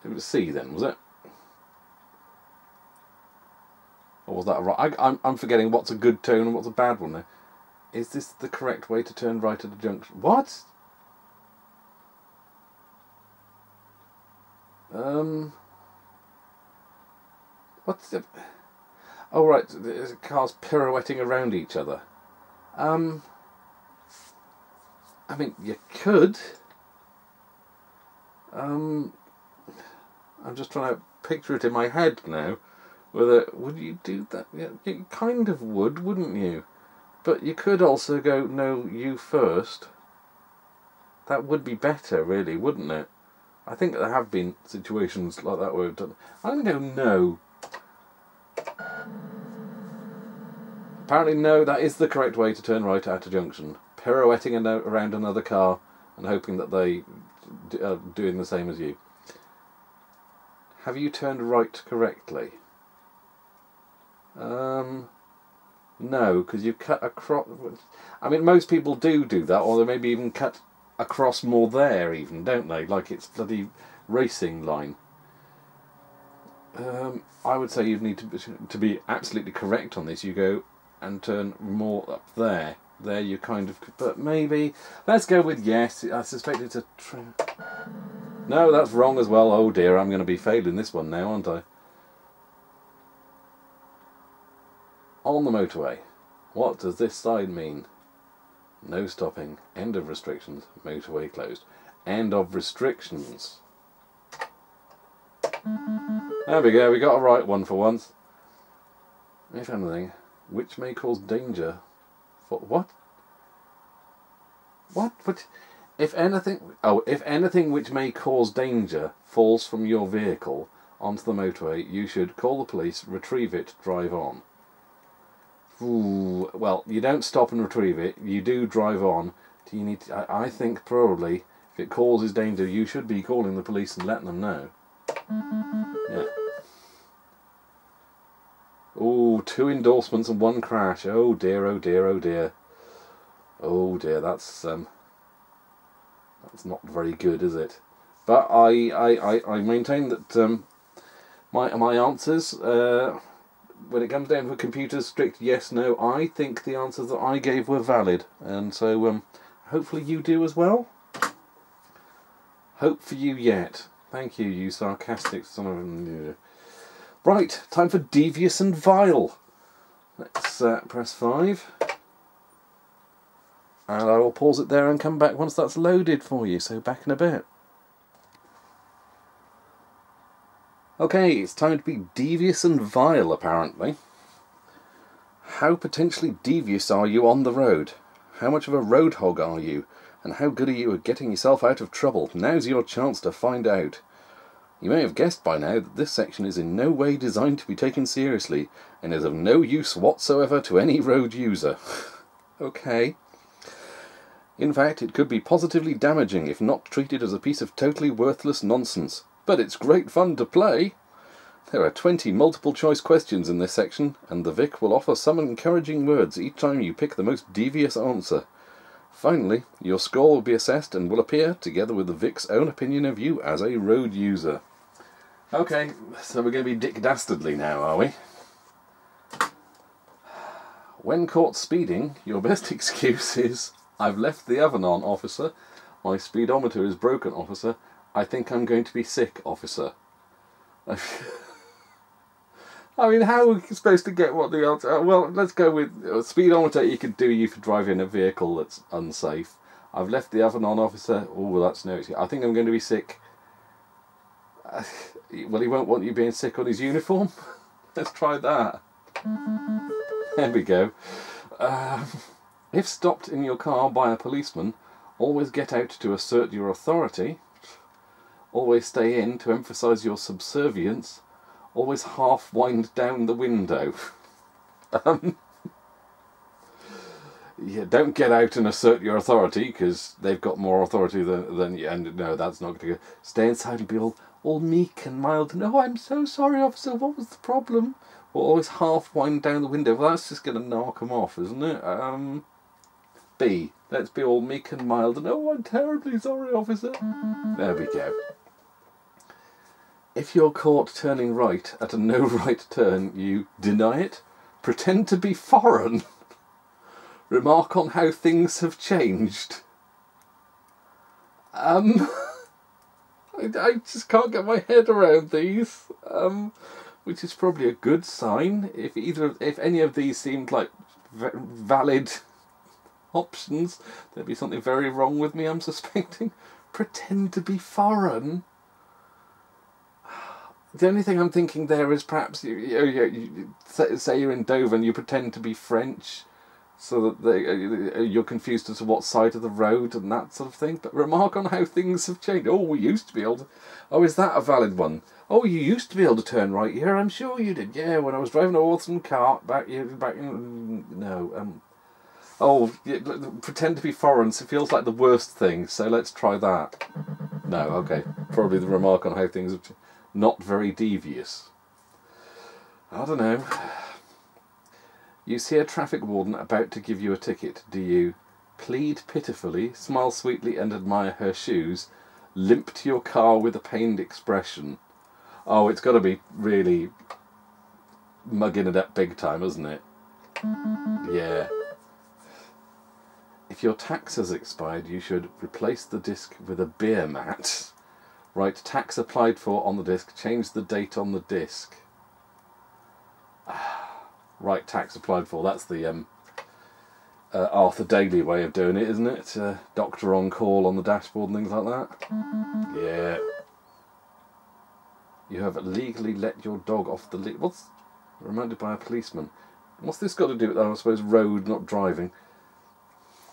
It was C then, was it? Or was that right? I'm forgetting what's a good tone and what's a bad one now. Is this the correct way to turn right at a junction? What? What's the... Oh right, there's cars pirouetting around each other. I mean, you could. I'm just trying to picture it in my head now. Whether would you do that? Yeah, you kind of would, wouldn't you? But you could also go, no, you first. That would be better, really, wouldn't it? I think there have been situations like that where we've done. I'm going to go no. Apparently, no, that is the correct way to turn right at a junction. Pirouetting around another car and hoping that they are doing the same as you. Have you turned right correctly? No, because you've cut across. I mean, most people do that, or they maybe even cut across more there, even, don't they? Like it's bloody racing line. I would say you'd need to be absolutely correct on this. You go and turn more up there. There you kind of, but maybe let's go with yes. I suspect it's a. No, that's wrong as well. Oh dear, I'm going to be failing this one now, aren't I? On the motorway, what does this sign mean? No stopping. End of restrictions. Motorway closed. End of restrictions. There we go. We got a right one for once. If anything, which may cause danger. For what? What? But if anything. Oh, if anything which may cause danger falls from your vehicle onto the motorway, you should call the police, retrieve it, drive on. Ooh, well, you don't stop and retrieve it. You do drive on. Do you need to, I think probably if it causes danger, you should be calling the police and letting them know. Yeah. Ooh, 2 endorsements and 1 crash. Oh dear, oh dear, oh dear. Oh dear, that's not very good, is it? But I maintain that my answers. When it comes down to a computer's strict yes, no, I think the answers that I gave were valid. And so, hopefully you do as well. Hope for you yet. Thank you, you sarcastic son of... Right, time for devious and vile. Let's press 5. And I will pause it there and come back once that's loaded for you, so back in a bit. Okay, it's time to be devious and vile, apparently. How potentially devious are you on the road? How much of a road hog are you? And how good are you at getting yourself out of trouble? Now's your chance to find out. You may have guessed by now that this section is in no way designed to be taken seriously, and is of no use whatsoever to any road user. Okay. In fact, it could be positively damaging if not treated as a piece of totally worthless nonsense. But it's great fun to play. There are 20 multiple choice questions in this section, and the VIC will offer some encouraging words each time you pick the most devious answer. Finally, your score will be assessed and will appear, together with the VIC's own opinion of you as a road user. Okay, so we're going to be Dick Dastardly now, are we? When caught speeding, your best excuse is, I've left the oven on, officer. My speedometer is broken, officer. I think I'm going to be sick, officer. I mean, how are we supposed to get what the answer... Well, let's go with speedometer. You could do you for driving a vehicle that's unsafe. I've left the oven on, officer. Oh, that's no excuse. I think I'm going to be sick. Well, he won't want you being sick on his uniform. Let's try that. There we go. If stopped in your car by a policeman, always get out to assert your authority. Always stay in to emphasise your subservience. Always half wind down the window. Yeah, don't get out and assert your authority, because they've got more authority than you. And no, that's not going to go. Stay inside and be all meek and mild. No, I'm so sorry, officer. What was the problem? Or always half wind down the window. Well, that's just going to knock them off, isn't it? B. Let's be all meek and mild. And oh, I'm terribly sorry, officer. There we go. If you're caught turning right at a no right turn, you deny it. Pretend to be foreign. Remark on how things have changed. I just can't get my head around these. Which is probably a good sign. If any of these seemed like valid options, there'd be something very wrong with me, I'm suspecting. Pretend to be foreign. The only thing I'm thinking there is perhaps you say you're in Dover and you pretend to be French, so that you're confused as to what side of the road and that sort of thing. But remark on how things have changed. Oh, we used to be able to... Oh, is that a valid one? Oh, you used to be able to turn right here. I'm sure you did. Yeah, when I was driving an awesome cart back in... No, Oh, yeah, pretend to be foreign. So it feels like the worst thing. So let's try that. No, okay. Probably the remark on how things have changed. Not very devious. I don't know. You see a traffic warden about to give you a ticket. Do you plead pitifully, smile sweetly and admire her shoes, limp to your car with a pained expression? Oh, it's got to be really mugging it up big time, isn't it? Yeah. If your tax has expired, you should replace the disc with a beer mat. Write tax applied for on the disc, change the date on the disc. Right, tax applied for. That's the Arthur Daly way of doing it, isn't it? Doctor on call on the dashboard and things like that. Yeah. You have legally let your dog off the lead. What's reminded by a policeman? What's this got to do with, I suppose, road, not driving?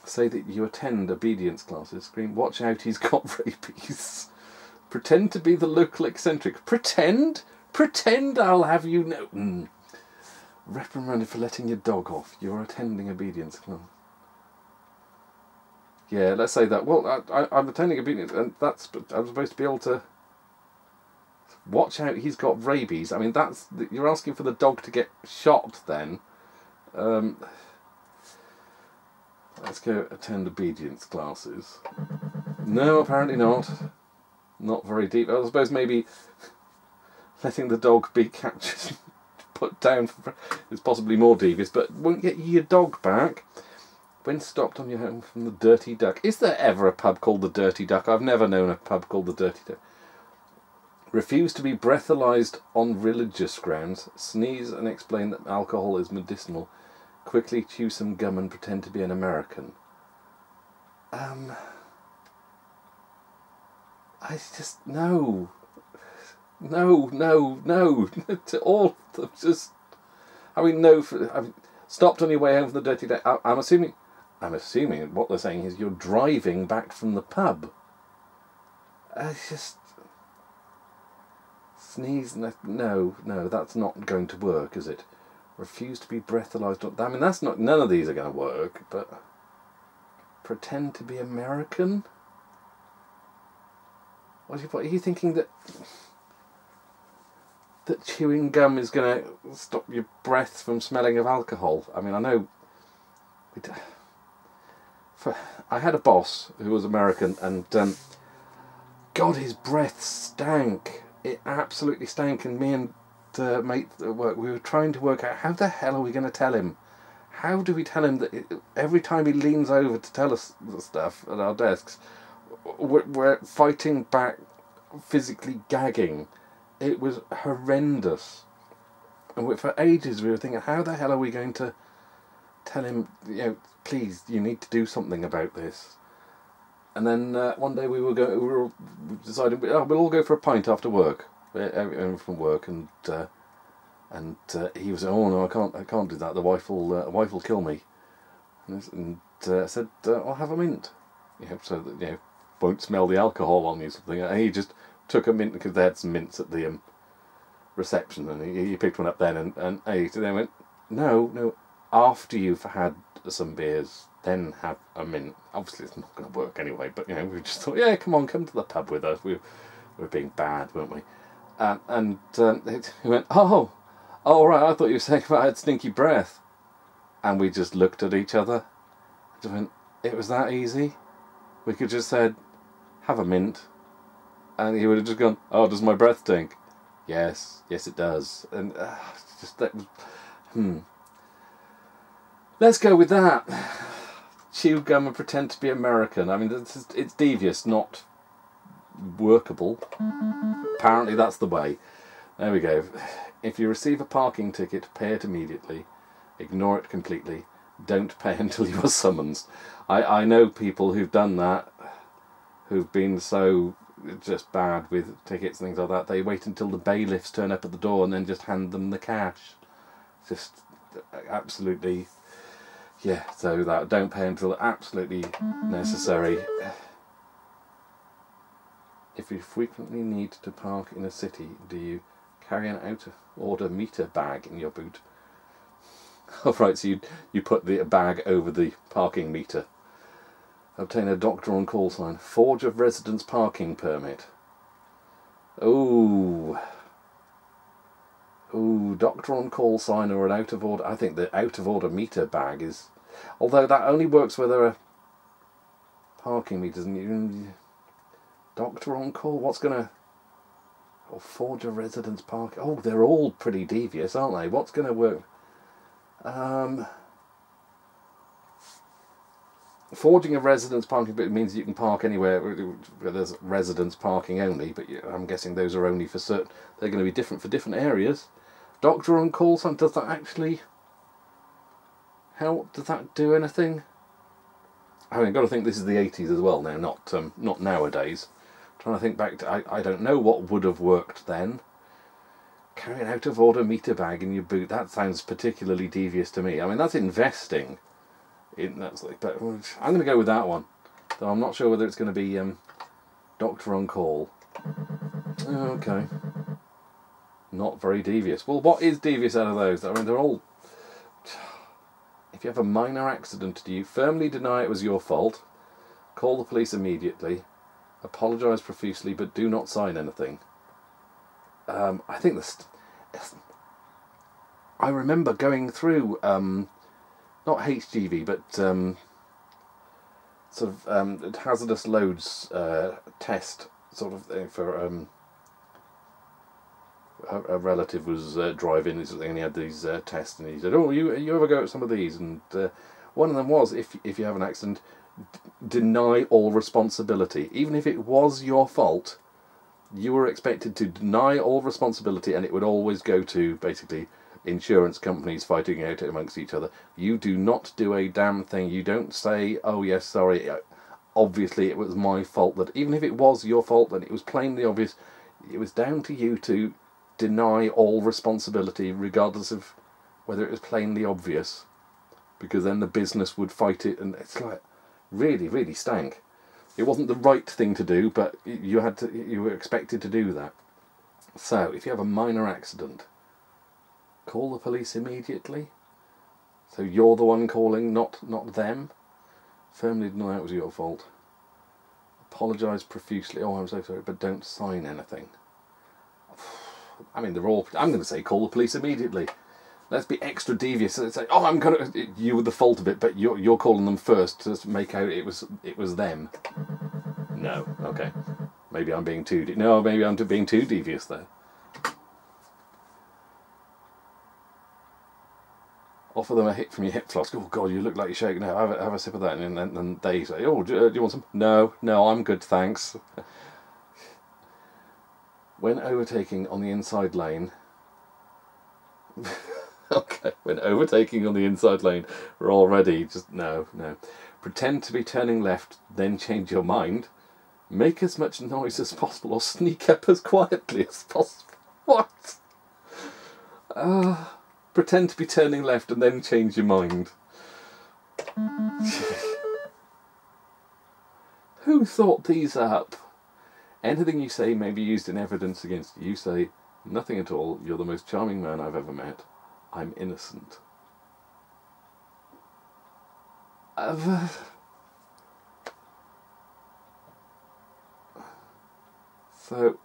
Say that you attend obedience classes. Scream, watch out, he's got rabies. Pretend to be the local eccentric. Pretend? Pretend I'll have you know. Reprimanded for letting your dog off. You're attending obedience class. Yeah, let's say that. Well, I'm attending obedience, and I'm supposed to be able to watch out. He's got rabies. I mean, you're asking for the dog to get shot. Then, let's go attend obedience classes. No, apparently not. Not very deep. I suppose maybe letting the dog be captured, put down is possibly more devious, but won't get you your dog back. When stopped on your home from the Dirty Duck. Is there ever a pub called the Dirty Duck? I've never known a pub called the Dirty Duck. Refuse to be breathalyzed on religious grounds. Sneeze and explain that alcohol is medicinal. Quickly chew some gum and pretend to be an American. I just, no, to all of them, just, I mean, no, stopped on your way home from the Dirty Duck. I'm assuming what they're saying is you're driving back from the pub. It's just, sneeze, no, that's not going to work, is it? Refuse to be breathalyzed. I mean, that's not, none of these are going to work, but pretend to be American? What are you thinking that chewing gum is going to stop your breath from smelling of alcohol? I mean, I know. I had a boss who was American, and God, his breath stank. It absolutely stank. And me and mate at work, we were trying to work out how the hell are we going to tell him. How do we tell him that every time he leans over to tell us the stuff at our desks, we're fighting back, physically gagging. It was horrendous. And for ages we were thinking, how the hell are we going to tell him, please, you need to do something about this. And then one day we were deciding, we'll all go for a pint after work. Everyone from work, and he was, oh no, I can't do that. The wife will kill me. And I said, I'll have a mint. So that won't smell the alcohol on you, something. And he just took a mint because they had some mints at the reception, and he picked one up then and ate. And then went, no, after you've had some beers, then have a mint. Obviously, it's not going to work anyway. But we just thought, yeah, come to the pub with us. We were being bad, weren't we? And he went, oh, right. I thought you were saying about I had stinky breath. And we just looked at each other. Just went, it was that easy. We could just said, have a mint. And he would have just gone, oh, does my breath stink? Yes, it does. And just that was, Let's go with that. Chew gum and pretend to be American. I mean, it's devious, not workable. Apparently that's the way. There we go. If you receive a parking ticket, pay it immediately. Ignore it completely. Don't pay until you are summoned. I know people who've done that, who've been so just bad with tickets and things like that. They wait until the bailiffs turn up at the door and then just hand them the cash. Just absolutely, yeah. So that don't pay until absolutely necessary. If you frequently need to park in a city, do you carry an out-of-order meter bag in your boot? Oh, right, so you put the bag over the parking meter. Obtain a doctor on call sign. Forge of residence parking permit. Ooh, doctor on call sign or an out-of-order... I think the out-of-order meter bag is... Although that only works where there are parking meters. And doctor on call, what's going to... Oh, forge of residence parking... Oh, they're all pretty devious, aren't they? What's going to work... Forging a residence parking bit means you can park anywhere where there's residence parking only, but I'm guessing those are only for certain. They're going to be different for different areas. Doctor on call sign, does that actually help? Does that do anything? I mean, I've got to think this is the 80s as well now, not nowadays. I'm trying to think back to, I don't know what would have worked then. Carry an out-of-order meter bag in your boot, that sounds particularly devious to me. I mean, that's investing. But I'm going to go with that one. Though I'm not sure whether it's going to be doctor on call. Okay. Not very devious. Well, what is devious out of those? I mean, they're all... If you have a minor accident, do you firmly deny it was your fault? Call the police immediately. Apologise profusely, but do not sign anything. I think this... I remember going through... not HGV, but sort of hazardous loads test sort of thing for a relative was driving and he had these tests, and he said, "Oh, you ever go at some of these?" And one of them was, if you have an accident, deny all responsibility, even if it was your fault. You were expected to deny all responsibility, and it would always go to basically insurance companies fighting out amongst each other. You do not do a damn thing. You don't say, "Oh yes, sorry, obviously it was my fault." That even if it was your fault, and it was plainly obvious, it was down to you to deny all responsibility, regardless of whether it was plainly obvious, because then the business would fight it, and it's like really, really stank. It wasn't the right thing to do, but you were expected to do that. So if you have a minor accident, call the police immediately. So you're the one calling, not them. Firmly deny it was your fault. Apologise profusely. Oh, I'm so sorry, but don't sign anything. I mean, they're all... I'm going to say call the police immediately. Let's be extra devious and say, "Oh, you were the fault of it, but you're calling them first to make out it was them." No, okay. Maybe I'm being too... No, maybe I'm being too devious there. Offer them a hit from your hip flask. "Oh God, you look like you're shaking now. Have a sip of that." And then they say, "Oh, do you want some?" No, I'm good, thanks. When overtaking on the inside lane... Okay, when overtaking on the inside lane, we're already just... No. Pretend to be turning left, then change your mind. Make as much noise as possible, or sneak up as quietly as possible. What? Pretend to be turning left and then change your mind. Who thought these up? Anything you say may be used in evidence against you. You say, nothing at all. You're the most charming man I've ever met. I'm innocent. So,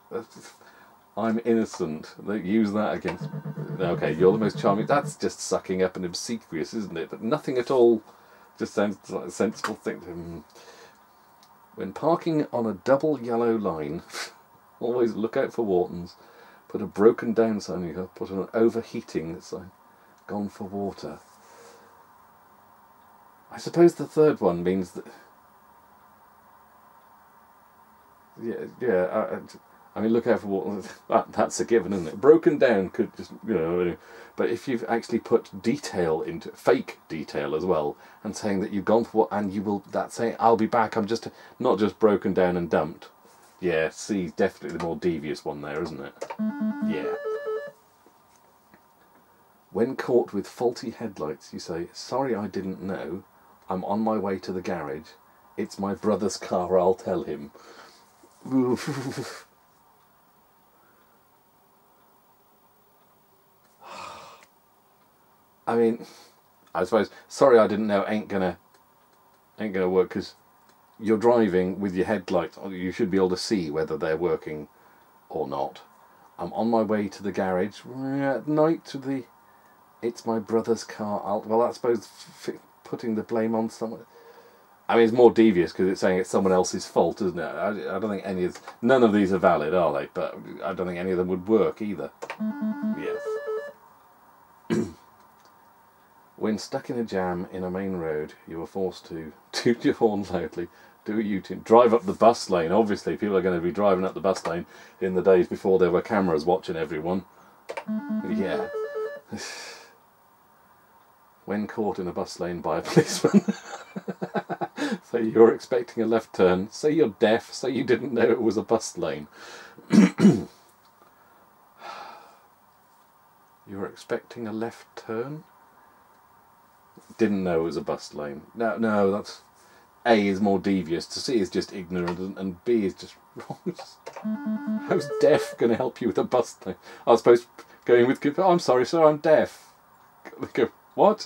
I'm innocent. They use that against... Okay, you're the most charming... That's just sucking up and obsequious, isn't it? But nothing at all just sounds like a sensible thing. When parking on a double yellow line, always look out for Whartons. Put a broken down sign you got. Put an overheating sign. Gone for water. I suppose the third one means that... Yeah, I mean, look out for what... That's a given, isn't it? Broken down could just, you know... But if you've actually put detail into... Fake detail as well, and saying that you've gone for what... And you will... That's saying, I'll be back, I'm just... Not just broken down and dumped. Yeah, C, definitely the more devious one there, isn't it? Yeah. When caught with faulty headlights, you say, sorry I didn't know. I'm on my way to the garage. It's my brother's car, I'll tell him. I mean, I suppose, sorry I didn't know ain't gonna work, because you're driving with your headlights, you should be able to see whether they're working or not. I'm on my way to the garage at night to the... It's my brother's car. Well, I suppose putting the blame on someone... I mean, it's more devious because it's saying it's someone else's fault, isn't it? I don't think none of these are valid, are they? But I don't think any of them would work either. Yes. When stuck in a jam in a main road, you are forced to toot your horn loudly, do a U-turn, drive up the bus lane. Obviously, people are going to be driving up the bus lane in the days before there were cameras watching everyone. Yeah. When caught in a bus lane by a policeman. Say you're expecting a left turn. Say you're deaf. Say you didn't know it was a bus lane. You're expecting a left turn? Didn't know it was a bus lane. No, that's... A is more devious. To C is just ignorant, and B is just wrong. How's deaf going to help you with a bus lane? I suppose going with... Oh, I'm sorry, sir, I'm deaf. They go, what?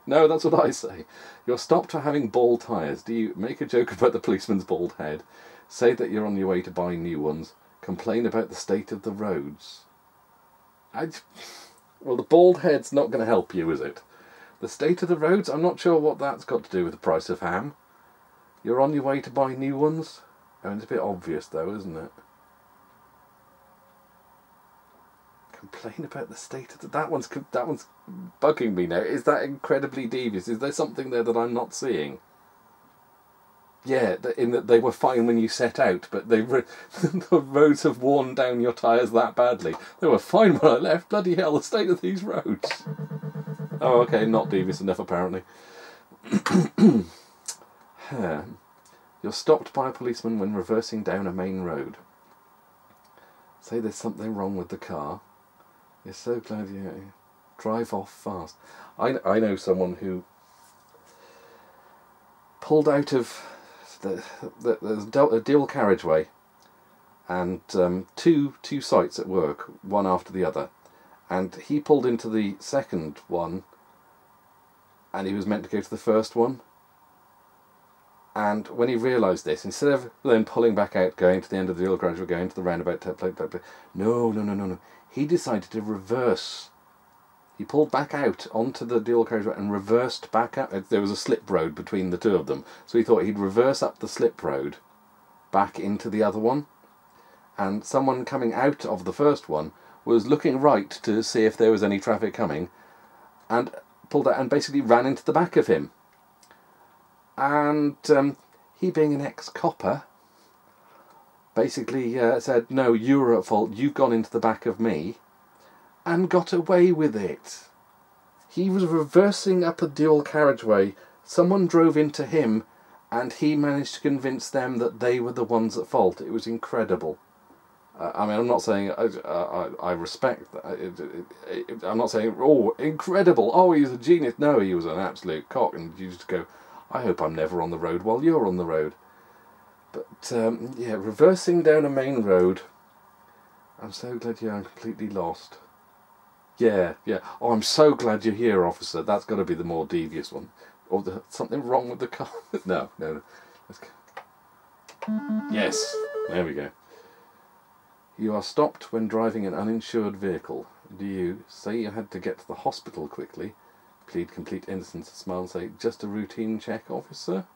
No, that's what I say. You're stopped for having bald tyres. Do you make a joke about the policeman's bald head? Say that you're on your way to buy new ones. Complain about the state of the roads. Well, the bald head's not going to help you, is it? The state of the roads? I'm not sure what that's got to do with the price of ham. You're on your way to buy new ones? I mean, it's a bit obvious, though, isn't it? Complain about the state of the... That one's bugging me now. Is that incredibly devious? Is there something there that I'm not seeing? Yeah, in that they were fine when you set out, but the roads have worn down your tyres that badly. They were fine when I left. Bloody hell, the state of these roads. Oh, okay, not devious enough, apparently. You're stopped by a policeman when reversing down a main road. Say there's something wrong with the car. You're so glad you drive off fast. I know someone who pulled out of there's a dual carriageway and two sites at work, one after the other, and he pulled into the second one and he was meant to go to the first one, and when he realised this, instead of then pulling back out, going to the end of the dual carriageway, going to the roundabout, no, he decided to reverse. He pulled back out onto the dual carriageway and reversed back out. There was a slip road between the two of them, so he thought he'd reverse up the slip road back into the other one, and someone coming out of the first one was looking right to see if there was any traffic coming, and pulled out and basically ran into the back of him. And he, being an ex-copper, basically said, no, you were at fault, you've gone into the back of me, and got away with it. He was reversing up a dual carriageway, someone drove into him, and he managed to convince them that they were the ones at fault. It was incredible. I mean, I'm not saying I respect that. I'm not saying, oh, incredible, oh, he's a genius. No, he was an absolute cock, and you just go, I hope I'm never on the road while you're on the road. yeah, reversing down a main road. I'm so glad I'm completely lost. Yeah, yeah. Oh, I'm so glad you're here, officer. That's got to be the more devious one. Or something wrong with the car. No, no. Let's go. Yes, there we go. You are stopped when driving an uninsured vehicle. Do you say you had to get to the hospital quickly? Plead complete innocence, smile and say, just a routine check, officer?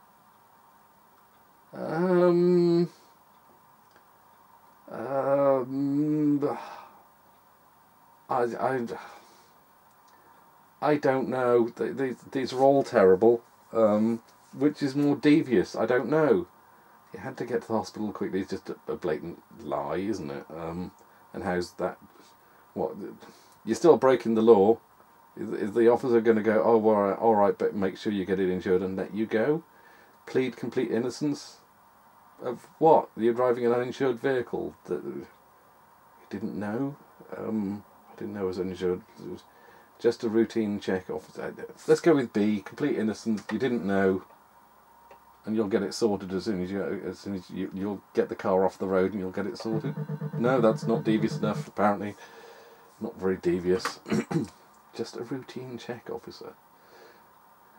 I don't know. These are all terrible. Which is more devious? I don't know. You had to get to the hospital quickly. It's just a blatant lie, isn't it? And how's that? What? You're still breaking the law. Is the officer going to go, oh, all right, but make sure you get it insured and let you go? Plead complete innocence? Of what? You're driving an uninsured vehicle that you didn't know? I didn't know it was uninsured. It was just a routine check. Officer. Let's go with B. Complete innocence. You didn't know, and you'll get it sorted as soon as you'll get the car off the road and you'll get it sorted. No, that's not devious enough. Apparently, not very devious. Just a routine check, officer.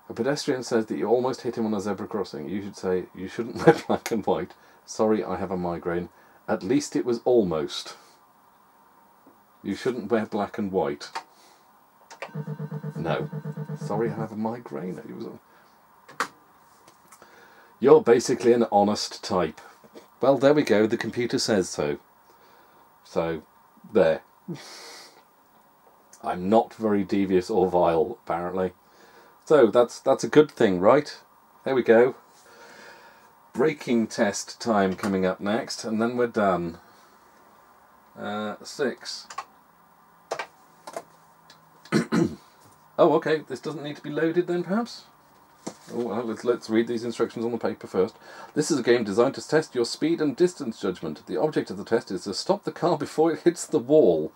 A pedestrian says that you almost hit him on a zebra crossing. You should say, you shouldn't wear black and white. Sorry, I have a migraine. At least it was almost. You shouldn't wear black and white. No. Sorry, I have a migraine. You're basically an honest type. Well, there we go. The computer says so. So, there. I'm not very devious or vile, apparently. So, that's a good thing, right? There we go. Braking test time coming up next, and then we're done. 6. Oh, okay. This doesn't need to be loaded then, perhaps? Oh, well, let's read these instructions on the paper first. This is a game designed to test your speed and distance judgment. The object of the test is to stop the car before it hits the wall.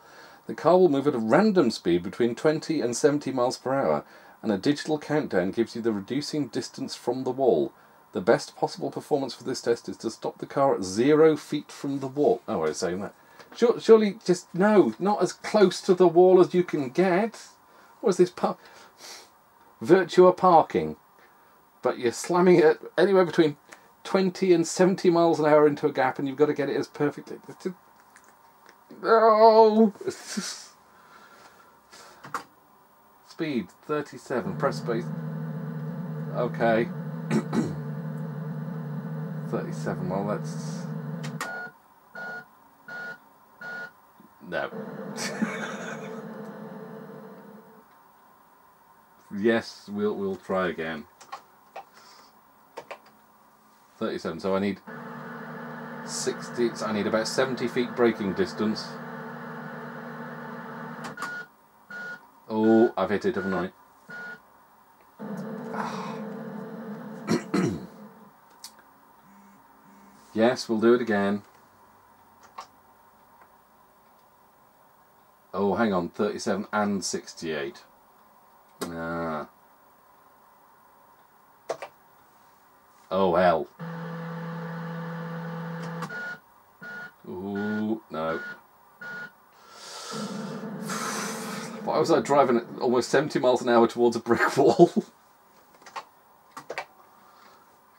The car will move at a random speed between 20 and 70 miles per hour, and a digital countdown gives you the reducing distance from the wall. The best possible performance for this test is to stop the car at 0 feet from the wall. Oh, I was saying that. Surely, just, no, not as close to the wall as you can get. What is this? Virtua parking. But you're slamming it anywhere between 20 and 70 miles an hour into a gap, and you've got to get it as perfectly... No! Speed 37. Press space. Okay. 37. Well, that's no. Yes, we'll try again. 37. So I need 60. So I need about 70 feet braking distance. Oh, I've hit it, haven't I? Yes, we'll do it again. Oh, hang on, 37 and 68. Ah. Oh, hell. Ooh, no. Why was I driving at almost 70 miles an hour towards a brick wall?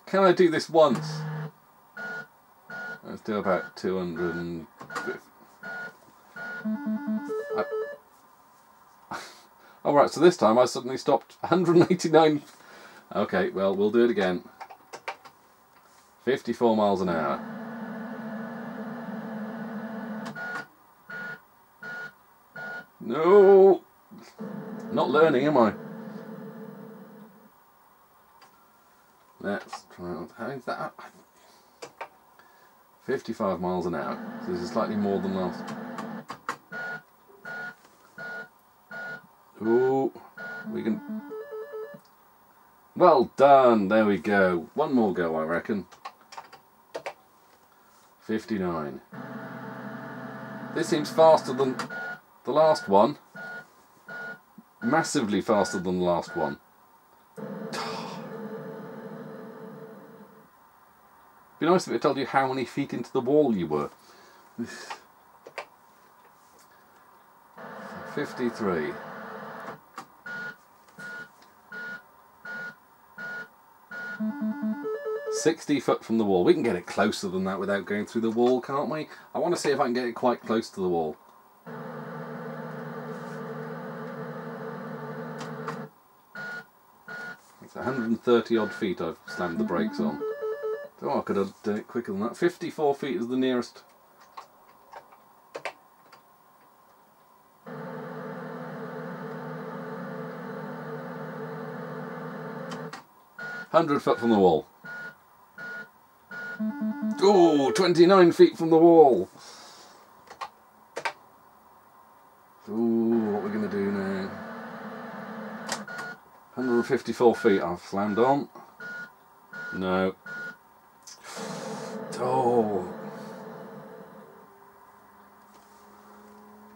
Can I do this once? Let's do about 250. Alright, so this time I suddenly stopped 189. Okay, well, we'll do it again. 54 miles an hour. No! Not learning, am I? Let's try. How is that? 55 miles an hour. So this is slightly more than last. Ooh, we can. Well done. There we go. One more go, I reckon. 59. This seems faster than the last one. Massively faster than the last one. Be nice if it told you how many feet into the wall you were. 53. £60 from the wall. We can get it closer than that without going through the wall, can't we? I want to see if I can get it quite close to the wall. It's 130 odd feet I've slammed the brakes on. Oh, I could have done it quicker than that. 54 feet is the nearest. £100 from the wall. Oh, 29 feet from the wall. Ooh, what are we going to do now? 154 feet I've slammed on. No. Oh.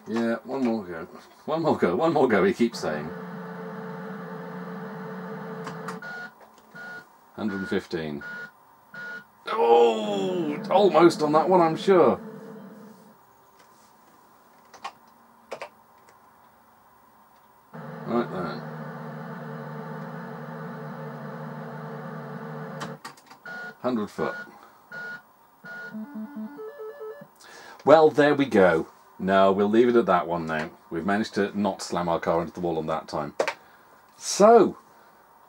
Yeah, one more go. One more go, one more go, he keeps saying. 115. Oh, almost on that one, I'm sure. Right then. £100. Well, there we go. No, we'll leave it at that one now. We've managed to not slam our car into the wall on that time. So,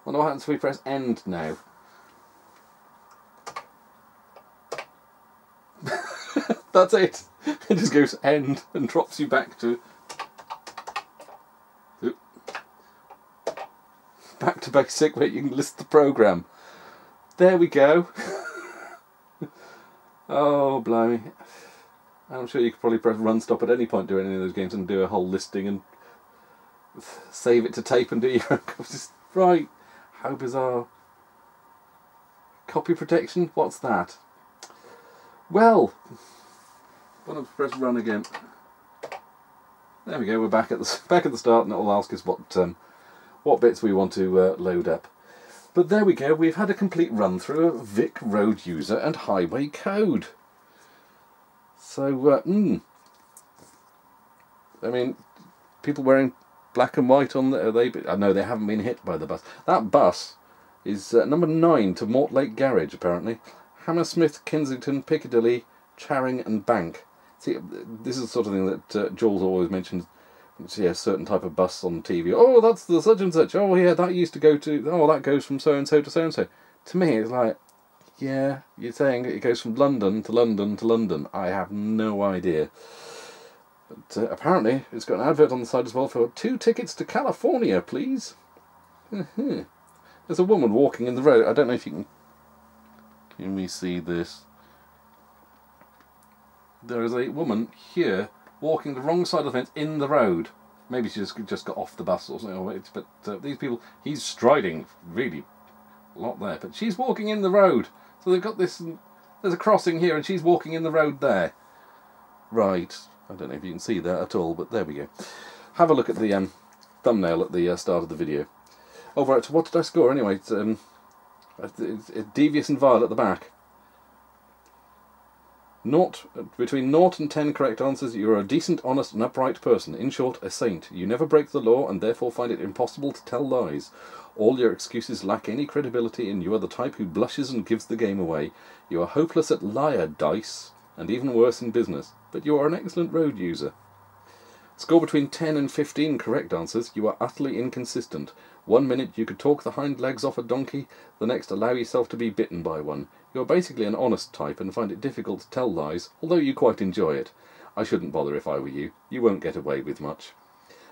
wonder what happens if we press end now. That's it. It just goes end and drops you back to basic where you can list the program. There we go. Oh, blimey. I'm sure you could probably press run stop at any point during any of those games and do a whole listing and save it to tape and do your own copies. Right. How bizarre. Copy protection? What's that? Well, I'm going to press run again. There we go. We're back at the start, and it will ask us what bits we want to load up. But there we go. We've had a complete run through of VIC road user and highway code. So, I mean, people wearing black and white on the. I know they haven't been hit by the bus. That bus is number 9 to Mortlake Garage, apparently. Hammersmith, Kensington, Piccadilly, Charing and Bank. See, this is the sort of thing that Jules always mentions. You see a certain type of bus on TV. Oh, that's the such and such. Oh, yeah, that used to go to. Oh, that goes from so and so to so and so. To me, it's like, yeah, you're saying it goes from London to London to London. I have no idea. But apparently, it's got an advert on the side as well for 2 tickets to California, please. There's a woman walking in the road. I don't know if you can. Can we see this? There is a woman here walking the wrong side of the fence in the road. Maybe she just got off the bus or something. But these people, he's striding really a lot there. But she's walking in the road. So they've got this. There's a crossing here, and she's walking in the road there. Right. I don't know if you can see that at all, but there we go. Have a look at the thumbnail at the start of the video. Oh, right. So what did I score anyway? It's devious and vile at the back. Between 0 and 10 correct answers, you are a decent, honest and upright person. In short, a saint. You never break the law and therefore find it impossible to tell lies. All your excuses lack any credibility and you are the type who blushes and gives the game away. You are hopeless at liar dice and even worse in business, but you are an excellent road user. Score between 10 and 15 correct answers, you are utterly inconsistent. 1 minute you could talk the hind legs off a donkey, the next allow yourself to be bitten by one. You are basically an honest type and find it difficult to tell lies, although you quite enjoy it. I shouldn't bother if I were you. You won't get away with much.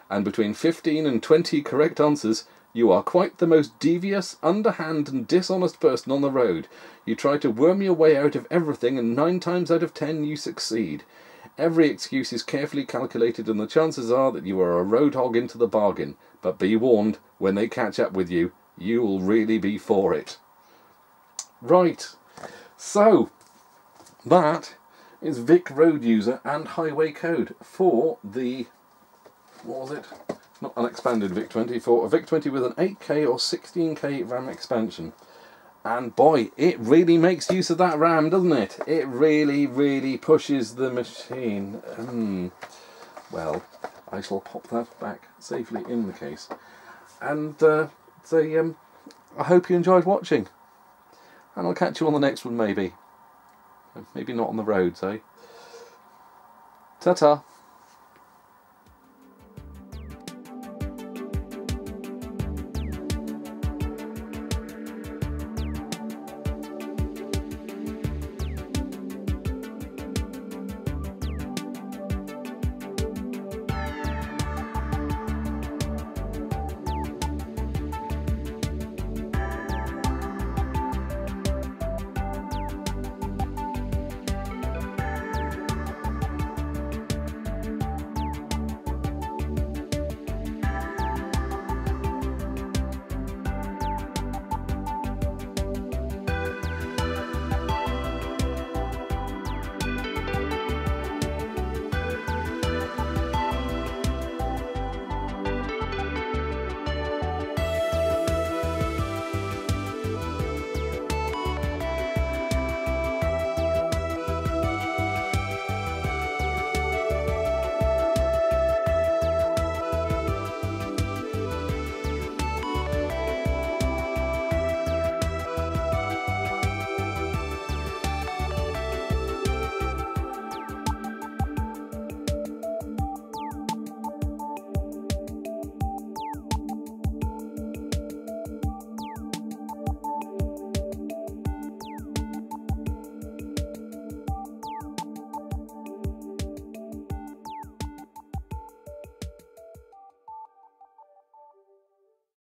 And between 15 and 20 correct answers, you are quite the most devious, underhand and dishonest person on the road. You try to worm your way out of everything and 9 times out of 10 you succeed. Every excuse is carefully calculated and the chances are that you are a road hog into the bargain. But be warned, when they catch up with you, you will really be for it. Right, so that is VIC road user and highway code for the, what was it? Not unexpanded VIC-20, for a VIC-20 with an 8K or 16K RAM expansion. And boy, it really makes use of that RAM, doesn't it? It really, really pushes the machine. Well, I shall pop that back safely in the case. And I hope you enjoyed watching. And I'll catch you on the next one, maybe. Maybe not on the roads, eh? Ta-ta.